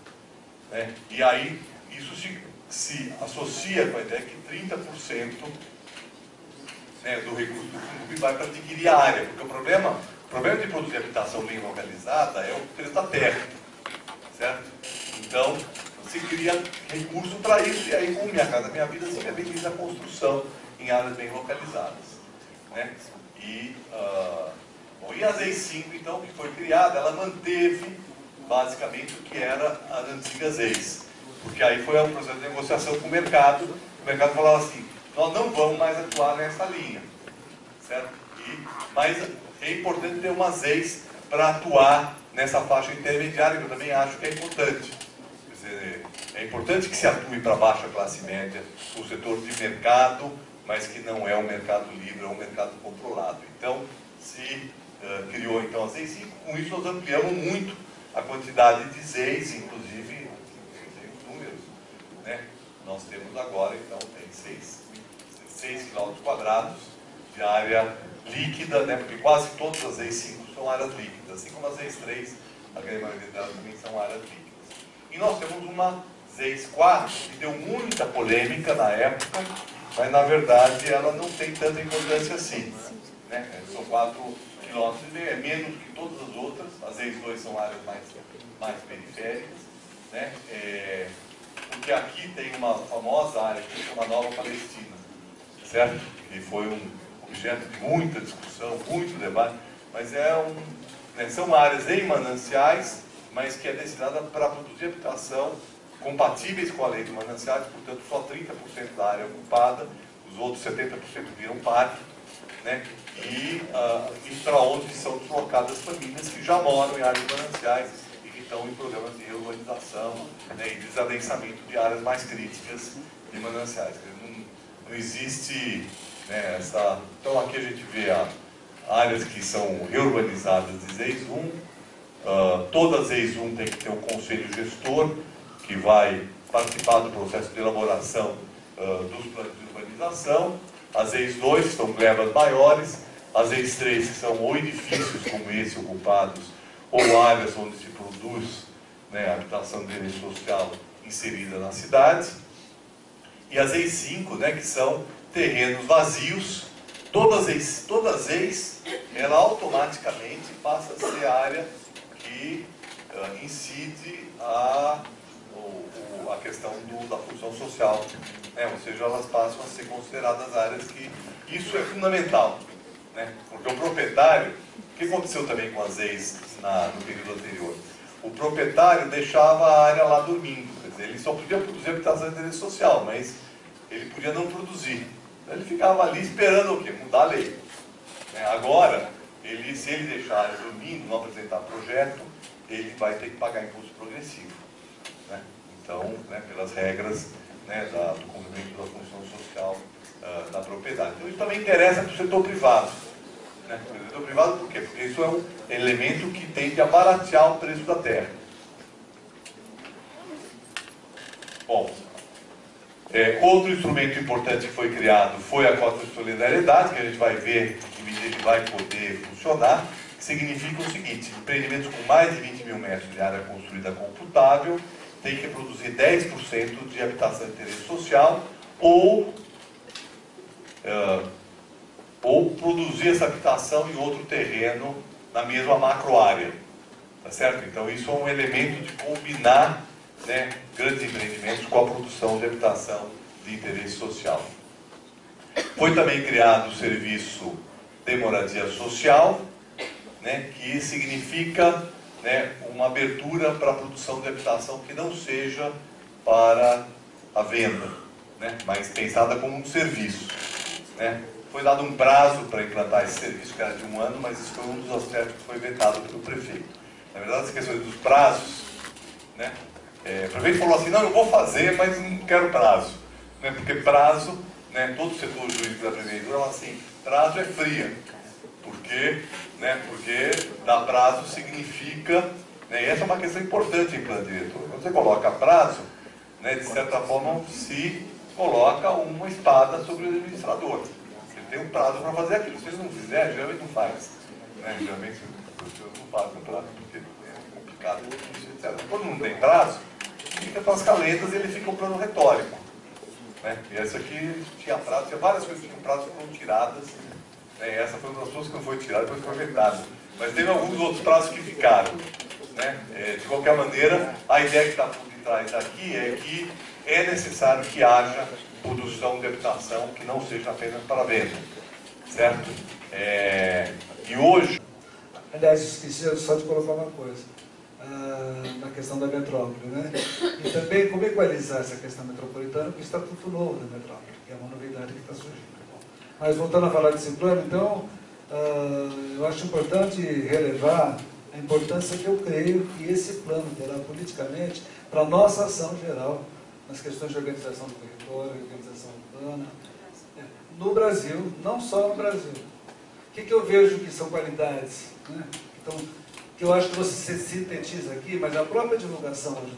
Né? E aí, isso se associa com a ideia que 30%, né, do recurso do fundo vai para adquirir a área, porque o problema de produzir habitação bem localizada é o preço da terra. Certo? Então, se cria recurso para isso, e aí com Minha Casa Minha Vida se viabiliza a construção em áreas bem localizadas. Né? E a EIs 5, então, que foi criada, ela manteve basicamente o que era as antigas EIs. Porque aí foi um processo de negociação com o mercado falava assim, nós não vamos mais atuar nessa linha. Certo? Mas é importante ter umas EIs para atuar nessa faixa intermediária, que eu também acho que é importante. Quer dizer, é importante que se atue para a baixa classe média, o setor de mercado, mas que não é um mercado livre, é um mercado controlado. Então, se criou então as EIs, e com isso nós ampliamos muito a quantidade de EIs, inclusive, tem os números, né? Nós temos agora, então, tem 6 km² de área líquida, né? Porque quase todas as EIs 5 são áreas líquidas, assim como as EIs 3, a grande maioria delas também são áreas líquidas. E nós temos uma EIs 4, que deu muita polêmica na época, mas na verdade ela não tem tanta importância assim. Né? São 4 quilômetros, é menos do que todas as outras, as EIs 2 são áreas mais periféricas, né? Porque aqui tem uma famosa área que chama Nova Palestina, certo? Que foi um objeto de muita discussão, muito debate, mas são áreas em mananciais, mas que é destinada para produzir habitação compatíveis com a lei de mananciais, portanto só 30% da área é ocupada, os outros 70% viram parque, né? E para onde são deslocadas famílias que já moram em áreas mananciais e que estão em programas de reurbanização, né, e desadensamento de áreas mais críticas de mananciais. Não existe, né, essa... Então aqui a gente vê áreas que são reurbanizadas de EIs 1, todas as EIs 1 tem que ter um conselho gestor que vai participar do processo de elaboração dos planos de urbanização. As EIs 2 são glebas maiores, as EIs 3 que são ou edifícios como esse ocupados, ou áreas onde se produz, né, habitação de interesse social inserida na cidade. E as EIs 5, né, que são terrenos vazios. Todas as EIs, ela automaticamente passa a ser a área que incide a questão da função social, né? Ou seja, elas passam a ser consideradas áreas que... Isso é fundamental, né? Porque o proprietário, O que aconteceu também com as ex no período anterior? O proprietário deixava a área lá dormindo, quer dizer, ele só podia produzir habitação de interesse social, mas ele podia não produzir. Então, ele ficava ali esperando o quê? Mudar a lei. Agora, se ele deixar a área dormindo, não apresentar projeto, ele vai ter que pagar imposto progressivo. Né? Então, pelas regras do cumprimento da função social da propriedade. Então, isso também interessa para o setor privado. O setor privado por quê? Porque isso é um elemento que tende a baratear o preço da terra. Bom, outro instrumento importante que foi criado foi a cota de solidariedade, que a gente vai ver que medida ele vai poder funcionar, que significa o seguinte: empreendimentos com mais de 20 mil metros de área construída computável tem que produzir 10% de habitação de interesse social ou produzir essa habitação em outro terreno na mesma macroárea. Tá certo? Então isso é um elemento de combinar grandes empreendimentos com a produção de habitação de interesse social. Foi também criado o serviço de moradia social, que significa uma abertura para a produção de habitação que não seja para a venda, mas pensada como um serviço. Foi dado um prazo para implantar esse serviço, que era de 1 ano, mas isso foi um dos aspectos que foi vetado pelo prefeito. Na verdade, as questões dos prazos, o prefeito falou assim: não, eu vou fazer, mas não quero prazo. Porque prazo, todo o setor jurídico da prefeitura fala assim: prazo é fria. Porque dar prazo significa, e essa é uma questão importante em plano diretor. Quando você coloca prazo, de certa forma se coloca uma espada sobre o administrador. Ele tem um prazo para fazer aquilo. Se ele não fizer, geralmente não faz. Geralmente as pessoas não fazem prazo porque é complicado, etc. Quando não tem prazo, fica para as caletas e ele fica um plano retórico. E essa aqui tinha prazo, tinha várias coisas que tinham prazo que foram tiradas. Essa foi uma das coisas que não foi tirada, depois foi vetada. Mas teve alguns outros prazos que ficaram. De qualquer maneira, a ideia que está por detrás aqui é que é necessário que haja produção de habitação que não seja apenas para venda. Certo? E hoje... Aliás, esqueci só de colocar uma coisa. Na questão da metrópole, E também como equalizar essa questão metropolitana com o Estatuto Novo da Metrópole, que é uma novidade que está surgindo. Mas voltando a falar desse plano, então, eu acho importante relevar a importância que eu creio que esse plano terá politicamente para a nossa ação geral nas questões de organização do território, organização urbana, no Brasil, não só no Brasil. O que eu vejo que são qualidades, Então, que eu acho que você sintetiza aqui, mas a própria divulgação hoje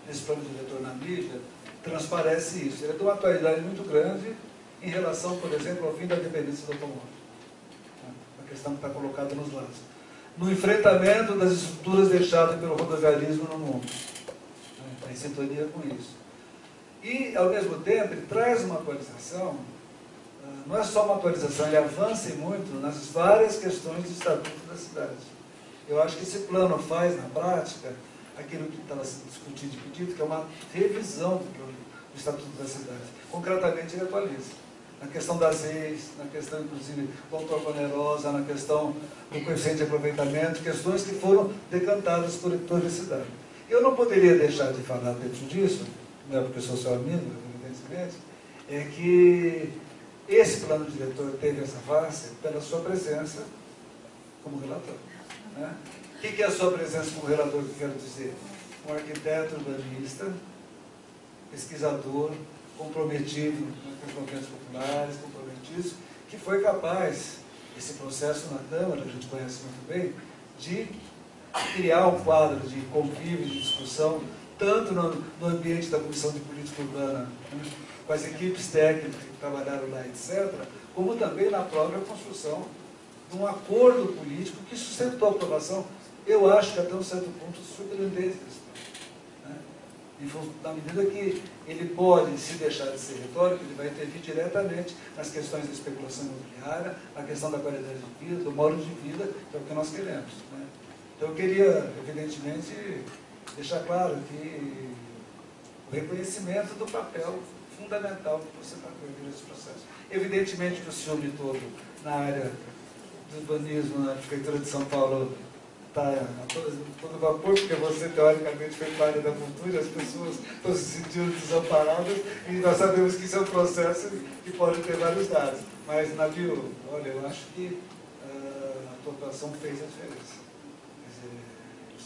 desse plano diretor na mídia transparece isso. Ele é de uma atualidade muito grande em relação, por exemplo, ao fim da dependência do automóvel. A questão que está colocada nos lados. No enfrentamento das estruturas deixadas pelo rodoviarismo no mundo. Está em sintonia com isso. E, ao mesmo tempo, ele traz uma atualização, não é só uma atualização, ele avança muito nas várias questões do Estatuto da Cidade. Eu acho que esse plano faz, na prática, aquilo que estava sendo discutido e pedido, que é uma revisão do Estatuto da Cidade. Concretamente, ele atualiza. Na questão das leis, na questão, inclusive, controle onerosa, na questão do coeficiente de aproveitamento, questões que foram decantadas por toda a cidade. Eu não poderia deixar de falar dentro disso, não é porque sou seu amigo, evidentemente, é que esse plano diretor teve essa face pela sua presença como relator. O que é a sua presença como relator, que eu quero dizer? Um arquiteto urbanista, pesquisador, comprometido com os movimentos populares, comprometido, que foi capaz, esse processo na Câmara, a gente conhece muito bem, de criar um quadro de convívio, de discussão, tanto no ambiente da Comissão de Política Urbana, com as equipes técnicas que trabalharam lá, etc., como também na própria construção de um acordo político que sustentou a aprovação, eu acho que até um certo ponto surpreendente. Na medida que ele pode, se deixar de ser retórico, ele vai intervir diretamente nas questões da especulação imobiliária, na questão da qualidade de vida, do modo de vida, que é o que nós queremos. Então eu queria, evidentemente, deixar claro que o reconhecimento do papel fundamental que você está tendo nesse processo. Evidentemente que o senhor me todo na área do urbanismo na Prefeitura de São Paulo está a todo vapor, porque você, teoricamente, fez parte da cultura, as pessoas estão se sentindo desamparadas, e nós sabemos que isso é um processo que pode ter vários dados. Mas, Nabil, olha, eu acho que a tua atuação fez a diferença. Quer dizer, eu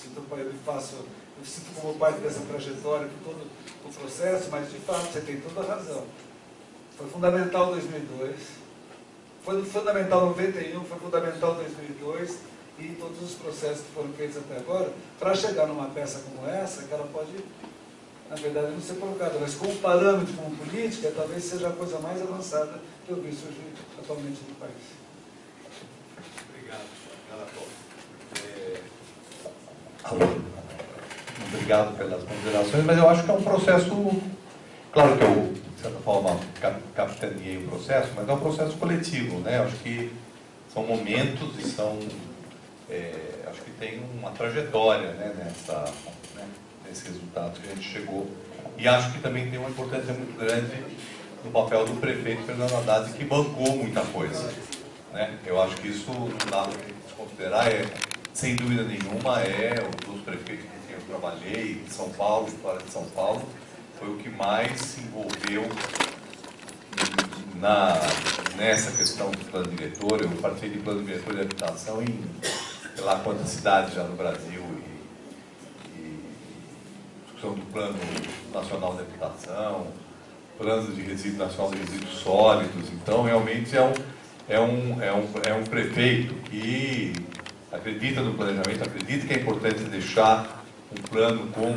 sinto como parte dessa trajetória, de todo o processo, mas, de fato, você tem toda a razão. Foi fundamental 2002, foi fundamental 91, foi fundamental 2002, e todos os processos que foram feitos até agora, para chegar numa peça como essa, que ela pode, na verdade, não ser colocada, mas como parâmetro, como política, talvez seja a coisa mais avançada que eu vi surgir atualmente no país. Obrigado. Obrigado pelas considerações, mas eu acho que é um processo, claro que eu, de certa forma, capitaneei o processo, mas é um processo coletivo, né? Eu acho que são momentos e são... acho que tem uma trajetória, né, nesse resultado que a gente chegou. E acho que também tem uma importância muito grande no papel do prefeito Fernando Haddad, que bancou muita coisa, né? Eu acho que isso não dá para desconsiderar, sem dúvida nenhuma, um dos prefeitos com quem eu trabalhei, de São Paulo, fora de São Paulo, foi o que mais se envolveu nessa questão do plano diretor. Eu participei de plano diretor de habitação em sei lá quantas cidades já no Brasil, e discussão do Plano Nacional de Habitação, Plano de Resíduo Nacional de Resíduos Sólidos. Então, realmente é um prefeito que acredita no planejamento, acredita que é importante deixar um plano como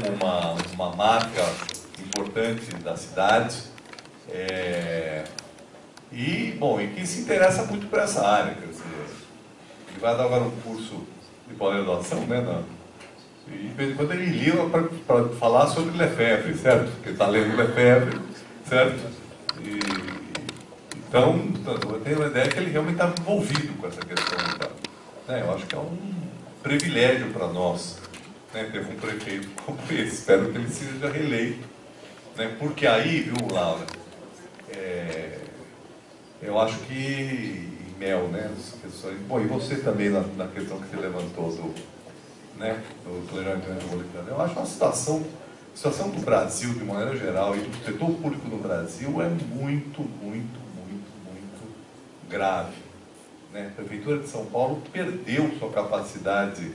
uma marca importante da cidade, e que se interessa muito por essa área. Quer dizer, ele vai dar agora um curso de pós-graduação, né? E de vez em quando ele liga para falar sobre Lefebvre, certo? Porque ele está lendo Lefebvre, certo? Então, eu tenho uma ideia que ele realmente está envolvido com essa questão. Né? Eu acho que é um privilégio para nós, né, ter um prefeito como esse. Espero que ele seja reeleito. Né? Porque aí, viu, Laura, eu acho que Mel, né, as questões. Bom, e você também na questão que você levantou do planejamento metropolitano. Eu acho uma situação do Brasil, de maneira geral, e do setor público no Brasil é muito grave. Né? A Prefeitura de São Paulo perdeu sua capacidade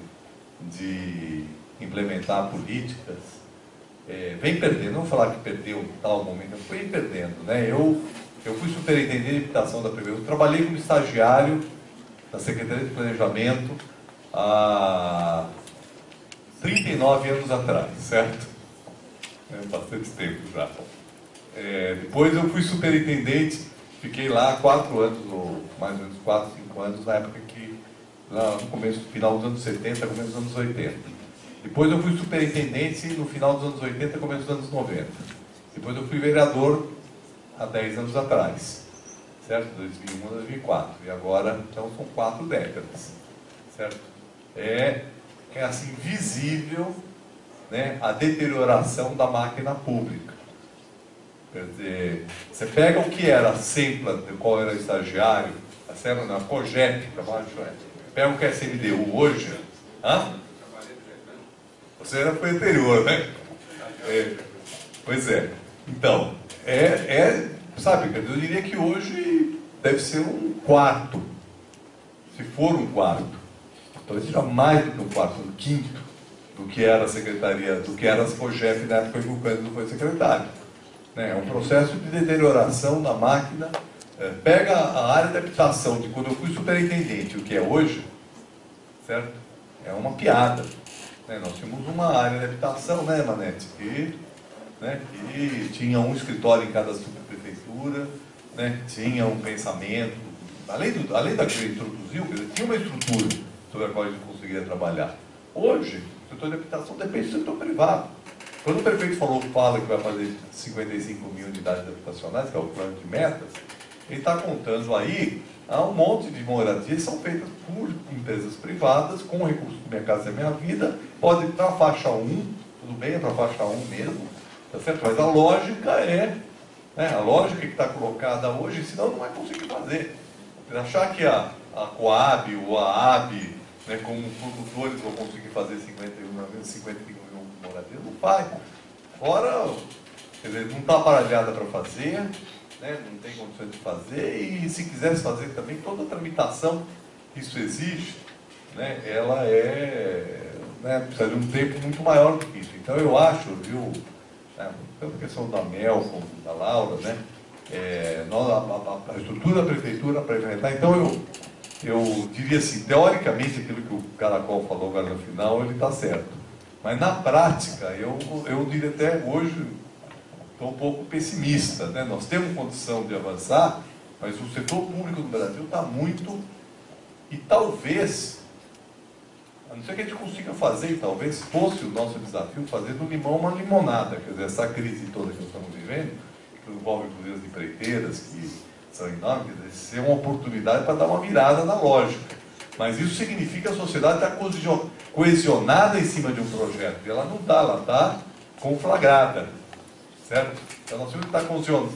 de implementar políticas. Vem perdendo, não vou falar que perdeu em tal momento, vem perdendo. Né? Eu fui superintendente de habitação da Prefeitura, eu trabalhei como estagiário da Secretaria de Planejamento há 39 anos atrás, certo? Bastante tempo já. Depois eu fui superintendente, fiquei lá 4 anos, ou mais ou menos 4, 5 anos, na época que, lá no começo, final dos anos 70, começo dos anos 80. Depois eu fui superintendente no final dos anos 80, começo dos anos 90. Depois eu fui vereador há 10 anos atrás, certo? 2001 a 2004. E agora, então, são 4 décadas, certo? É assim, visível, né, a deterioração da máquina pública. Quer dizer, você pega o que era a Sempla, do qual era estagiário, a COGEP, pega o que é a CMDU hoje. Você era para o interior, né? Pois é. Então, sabe, eu diria que hoje deve ser um quarto, se for um quarto, talvez seja mais do que um quarto, um quinto do que era a secretaria, do que era a COGEP na época que o Cândido foi secretário. É um processo de deterioração da máquina. Pega a área de habitação de quando eu fui superintendente, o que é hoje, certo? É uma piada. Nós tínhamos uma área de habitação, né, Manete, que tinha um escritório em cada subprefeitura, né, tinha um pensamento, além daquilo que ele introduziu, tinha uma estrutura sobre a qual ele conseguia trabalhar. Hoje, o setor de habitação depende do setor privado. Quando o prefeito fala que vai fazer 55 mil unidades habitacionais, que é o plano de metas, ele está contando aí um monte de moradias que são feitas por empresas privadas, com recursos do Minha Casa Minha Vida, pode ir para a faixa 1, tudo bem, é para a faixa 1 mesmo, tá certo? Mas a lógica a lógica que está colocada hoje, senão não vai conseguir fazer. Achar que a a Coab ou a AB, né, como produtores, vão conseguir fazer 55 mil moradias? Não vai. Fora, quer dizer, não está aparelhada para fazer, né, não tem condições de fazer, e se quisesse fazer também, toda a tramitação que isso exige, né, ela precisa de um tempo muito maior do que isso. Então eu acho, viu, tanto a questão da Mel como da Laura, né, a estrutura da prefeitura para implementar, então eu diria assim, teoricamente aquilo que o Caracol falou agora no final, ele está certo. Mas na prática, eu diria até hoje, estou um pouco pessimista, né? Nós temos condição de avançar, mas o setor público do Brasil está muito, e talvez, a não ser que a gente consiga fazer, e talvez fosse o nosso desafio, fazer do limão uma limonada, quer dizer, essa crise toda que nós estamos vivendo, que envolve inclusive as empreiteiras, que são enormes, quer dizer, ser uma oportunidade para dar uma virada na lógica. Mas isso significa que a sociedade está coesionada em cima de um projeto, e ela não está, ela está conflagrada, certo? Então nós temos que estar coesionando,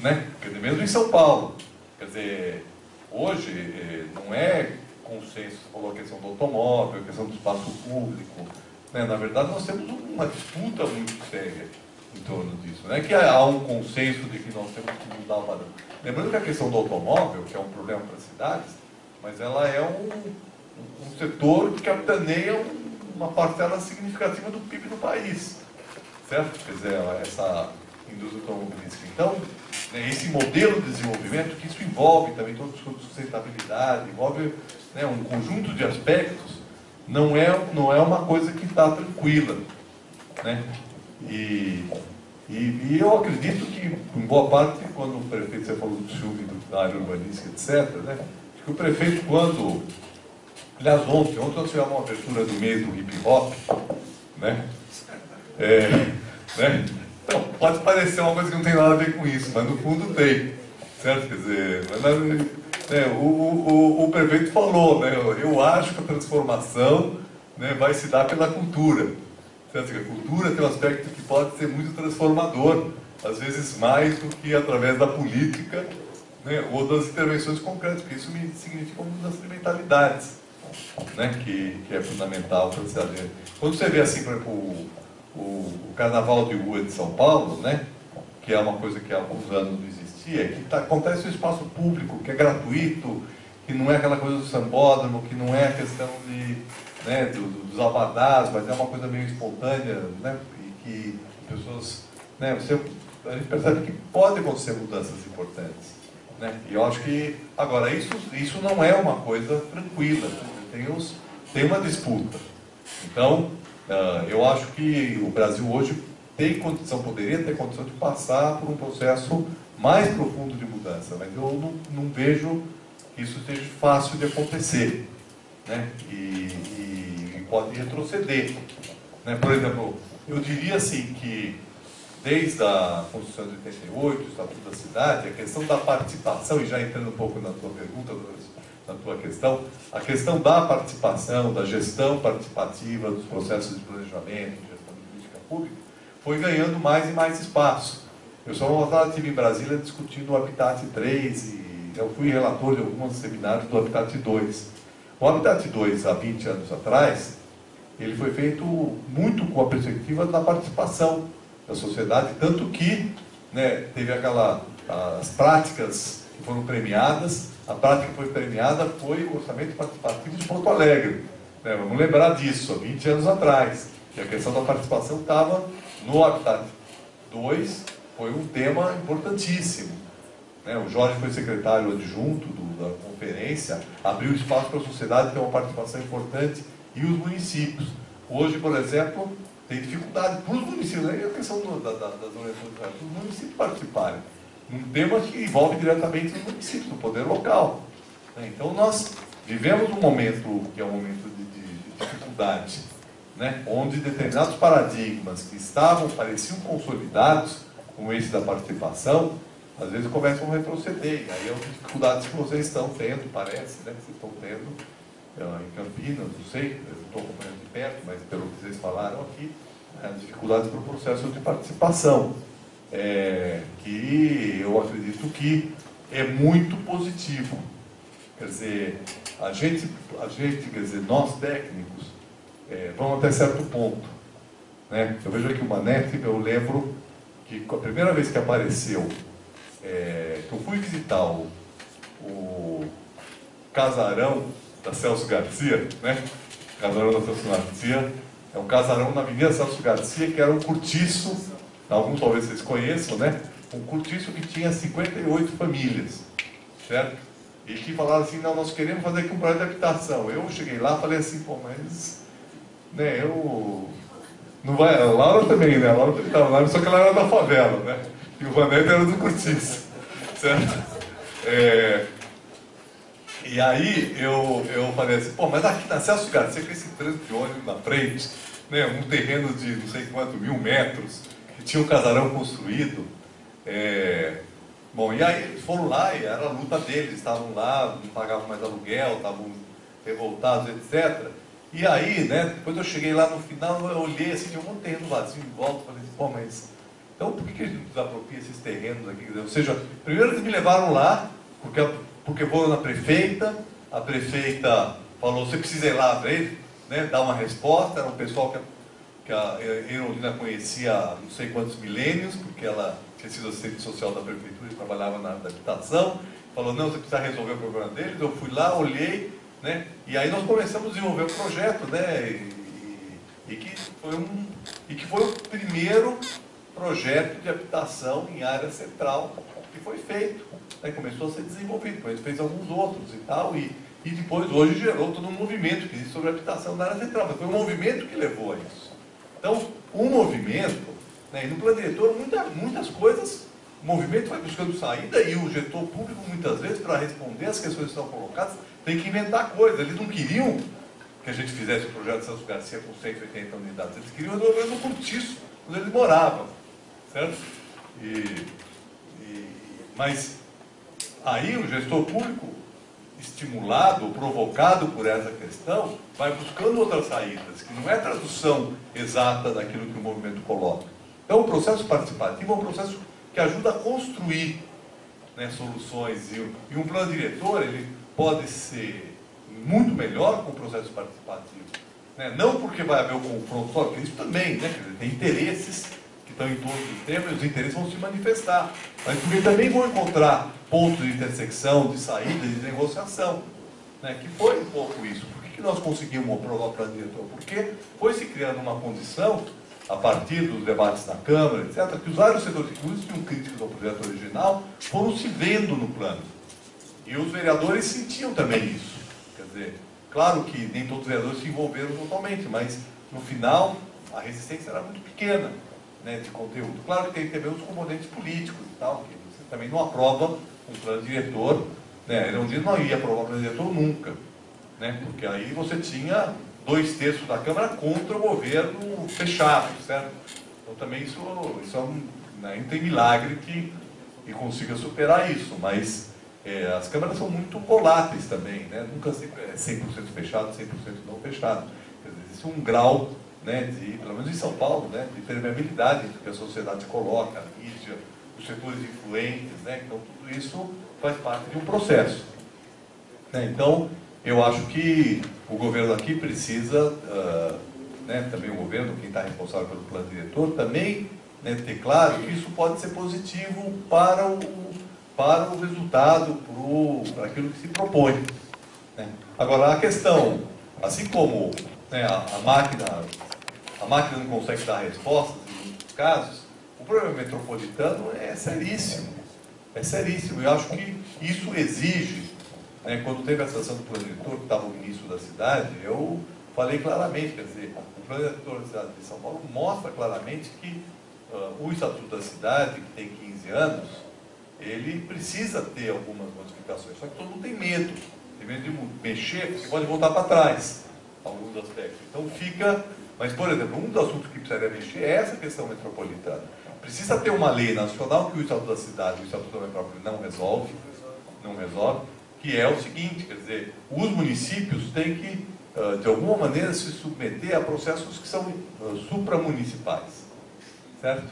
né? Mesmo em São Paulo, quer dizer, hoje não é consenso, você falou a questão do automóvel, a questão do espaço público, né? Na verdade nós temos uma disputa muito séria em torno disso, não é que há um consenso de que nós temos que mudar o padrão. Lembrando que a questão do automóvel, que é um problema para as cidades, mas ela é um setor que capitaneia uma parcela significativa do PIB do país, certo? Quer dizer, essa indústria automobilística. Então, né, esse modelo de desenvolvimento, que isso envolve também toda a sustentabilidade, envolve, né, um conjunto de aspectos, não é uma coisa que está tranquila, né? E eu acredito que, em boa parte, quando o prefeito, você falou do ciúme da área urbanística, etc., né? Acho que o prefeito, quando... Aliás, ontem nós tivemos uma abertura do mês do hip hop, né? Né? Então, pode parecer uma coisa que não tem nada a ver com isso, mas no fundo tem, certo? Quer dizer, o prefeito falou, né? Eu acho que a transformação, né, vai se dar pela cultura. Certo? A cultura tem um aspecto que pode ser muito transformador, às vezes mais do que através da política, né, ou das intervenções concretas, porque isso significa uma mudança de mentalidades, né, que é fundamental para se fazer. Quando você vê assim, por exemplo, o Carnaval de Rua de São Paulo, né, que é uma coisa que há alguns anos não existia, que acontece no espaço público, que é gratuito, que não é aquela coisa do sambódromo, que não é a questão de, né, dos abadás, mas é uma coisa meio espontânea, né, e que as pessoas, né, a gente percebe que pode acontecer mudanças importantes, né, e eu acho que, agora, isso não é uma coisa tranquila, tem uma disputa. Então, eu acho que o Brasil hoje tem condição, poderia ter condição de passar por um processo mais profundo de mudança, mas eu não vejo que isso seja fácil de acontecer, né? E pode retroceder, né? Por exemplo, eu diria assim que desde a Constituição de 88, o Estatuto da Cidade, a questão da participação, e já entrando um pouco na tua pergunta, na tua questão, a questão da participação, da gestão participativa dos processos de planejamento, de gestão de política pública, foi ganhando mais e mais espaço. Eu só uma volta estive em Brasília discutindo o Habitat 3 e eu fui relator de alguns seminários do Habitat 2. O Habitat 2, há 20 anos atrás, ele foi feito muito com a perspectiva da participação da sociedade, tanto que, né, teve as práticas que foram premiadas. A prática que foi premiada foi o orçamento participativo de Porto Alegre, né? Vamos lembrar disso, há 20 anos atrás, que a questão da participação estava no Habitat 2, foi um tema importantíssimo, né? O Jorge foi secretário adjunto da conferência, abriu espaço para a sociedade ter uma participação importante, e os municípios. Hoje, por exemplo, tem dificuldade para os municípios, aí a questão das orientações para os municípios participarem. Um tema que envolve diretamente os municípios, do poder local. Então nós vivemos um momento que é um momento de dificuldade, né? Onde determinados paradigmas que pareciam consolidados, como esse da participação, às vezes começam a retroceder. E aí é uma dificuldade que vocês estão tendo, parece, né? Que vocês estão tendo em Campinas, não sei, eu não estou acompanhando de perto, mas pelo que vocês falaram aqui, dificuldades para o processo de participação. Que eu acredito que é muito positivo. Quer dizer, a gente quer dizer, nós técnicos, vamos até certo ponto, né? Eu vejo aqui uma net, eu lembro que a primeira vez que apareceu, que eu fui visitar o casarão da Celso Garcia, né? O casarão da Celso Garcia, é um casarão na Avenida Celso Garcia, que era um cortiço, alguns talvez vocês conheçam, né? Um cortiço que tinha 58 famílias, certo? E que falaram assim, não, nós queremos fazer aqui um projeto de habitação. Eu cheguei lá e falei assim, pô, mas, né, eu... Não vai, a Laura também, né? A Laura também estava lá, só que ela era da favela, né? E o Vanete era do cortiço, certo? E aí eu falei assim, pô, mas aqui na Celso Garcia, com esse trânsito de ônibus na frente, né, um terreno de não sei quantos 1000 metros, que tinha um casarão construído, bom, e aí eles foram lá e era a luta deles, estavam lá, não pagavam mais aluguel, estavam revoltados, etc. E aí, né, depois eu cheguei lá no final, eu olhei assim, tinha um monte de terreno vazio em volta, falei assim, pô, mas então por que a gente não desapropria esses terrenos aqui? Ou seja, primeiro eles me levaram lá, porque foram na prefeita, a prefeita falou, você precisa ir lá para ele, né, dar uma resposta, era um pessoal que a Erundina conhecia há não sei quantos milênios, porque ela tinha sido assistente social da prefeitura e trabalhava na área da habitação, falou, não, você precisa resolver o problema deles, eu fui lá, olhei, né, e aí nós começamos a desenvolver o projeto, né, e que foi o primeiro projeto de habitação em área central que foi feito, né, começou a ser desenvolvido, depois fez alguns outros e tal, e depois hoje gerou todo um movimento que existe sobre a habitação na área central, mas foi um movimento que levou a isso. Então, um movimento, né, e no plano diretor muitas coisas, o movimento vai buscando saída e o gestor público muitas vezes, para responder as questões que estão colocadas, tem que inventar coisas. Eles não queriam que a gente fizesse o projeto de Celso Garcia com 180 unidades, eles queriam resolver no cortiço, onde eles moravam, certo? Mas aí o gestor público, estimulado, provocado por essa questão, vai buscando outras saídas, que não é a tradução exata daquilo que o movimento coloca. Então o processo participativo é um processo que ajuda a construir, né, soluções, e um plano diretor ele pode ser muito melhor com o processo participativo, né? Não porque vai haver o confronto só, porque isso também, né? Quer dizer, tem interesses que estão em torno do tema e os interesses vão se manifestar, mas porque também vão encontrar pontos de intersecção, de saída, de negociação, né? Que foi um pouco isso. Por que nós conseguimos aprovar o plano diretor? Porque foi se criando uma condição, a partir dos debates na Câmara, etc., que os vários setores, inclusive tinham críticos ao projeto original, foram se vendo no plano. E os vereadores sentiam também isso. Quer dizer, claro que nem todos os vereadores se envolveram totalmente, mas no final a resistência era muito pequena, né, de conteúdo. Claro que tem também os componentes políticos e tal, que você também não aprova um plano diretor, né, ele não ia aprovar o plano diretor nunca, né, porque aí você tinha 2/3 da Câmara contra o governo fechado, certo? Então também isso é né, não tem milagre que consiga superar isso, mas as câmaras são muito voláteis também, né? Nunca sempre é 100% fechado, 100% não fechado. Quer dizer, existe um grau, né, pelo menos em São Paulo, né, de permeabilidade que a sociedade coloca, a mídia, os setores influentes, né? Então tudo isso faz parte de um processo, né? Então eu acho que o governo aqui precisa, né, também o governo, quem está responsável pelo plano diretor, também, né, ter claro que isso pode ser positivo para o resultado, para aquilo que se propõe, né? Agora, a questão, assim como, né, a máquina não consegue dar respostas em muitos casos, o problema metropolitano é seríssimo. É seríssimo. Eu acho que isso exige, né, quando teve a sessão do plano diretor, que estava no início da cidade, eu falei claramente, quer dizer, o plano diretor da cidade de São Paulo mostra claramente que o Estatuto da Cidade, que tem 15 anos, ele precisa ter algumas modificações, só que todo mundo tem medo de mexer, porque pode voltar para trás, alguns aspectos. Então fica, mas por exemplo, um dos assuntos que precisaria mexer é essa questão metropolitana. Precisa ter uma lei nacional que o Estatuto da Cidade e o Estatuto da Metrópole não resolve, que é o seguinte, quer dizer, os municípios têm que, de alguma maneira, se submeter a processos que são supramunicipais, certo?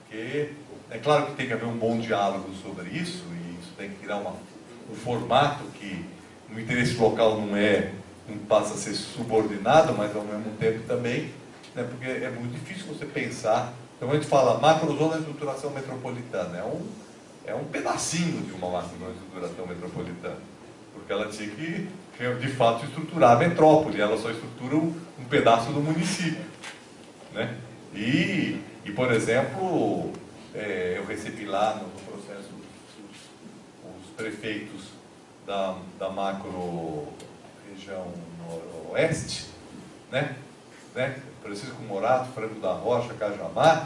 Porque é claro que tem que haver um bom diálogo sobre isso, e isso tem que criar um formato que o interesse local não passa a ser subordinado, mas ao mesmo tempo também, né, porque é muito difícil você pensar. Então a gente fala macrozona de estruturação metropolitana, é um pedacinho de uma macrozona de estruturação metropolitana, porque ela tinha que, de fato, estruturar a metrópole, ela só estrutura um pedaço do município, né? E por exemplo, eu recebi lá no processo os prefeitos da macro região noroeste, né? Francisco Morato, Franco da Rocha, Cajamar,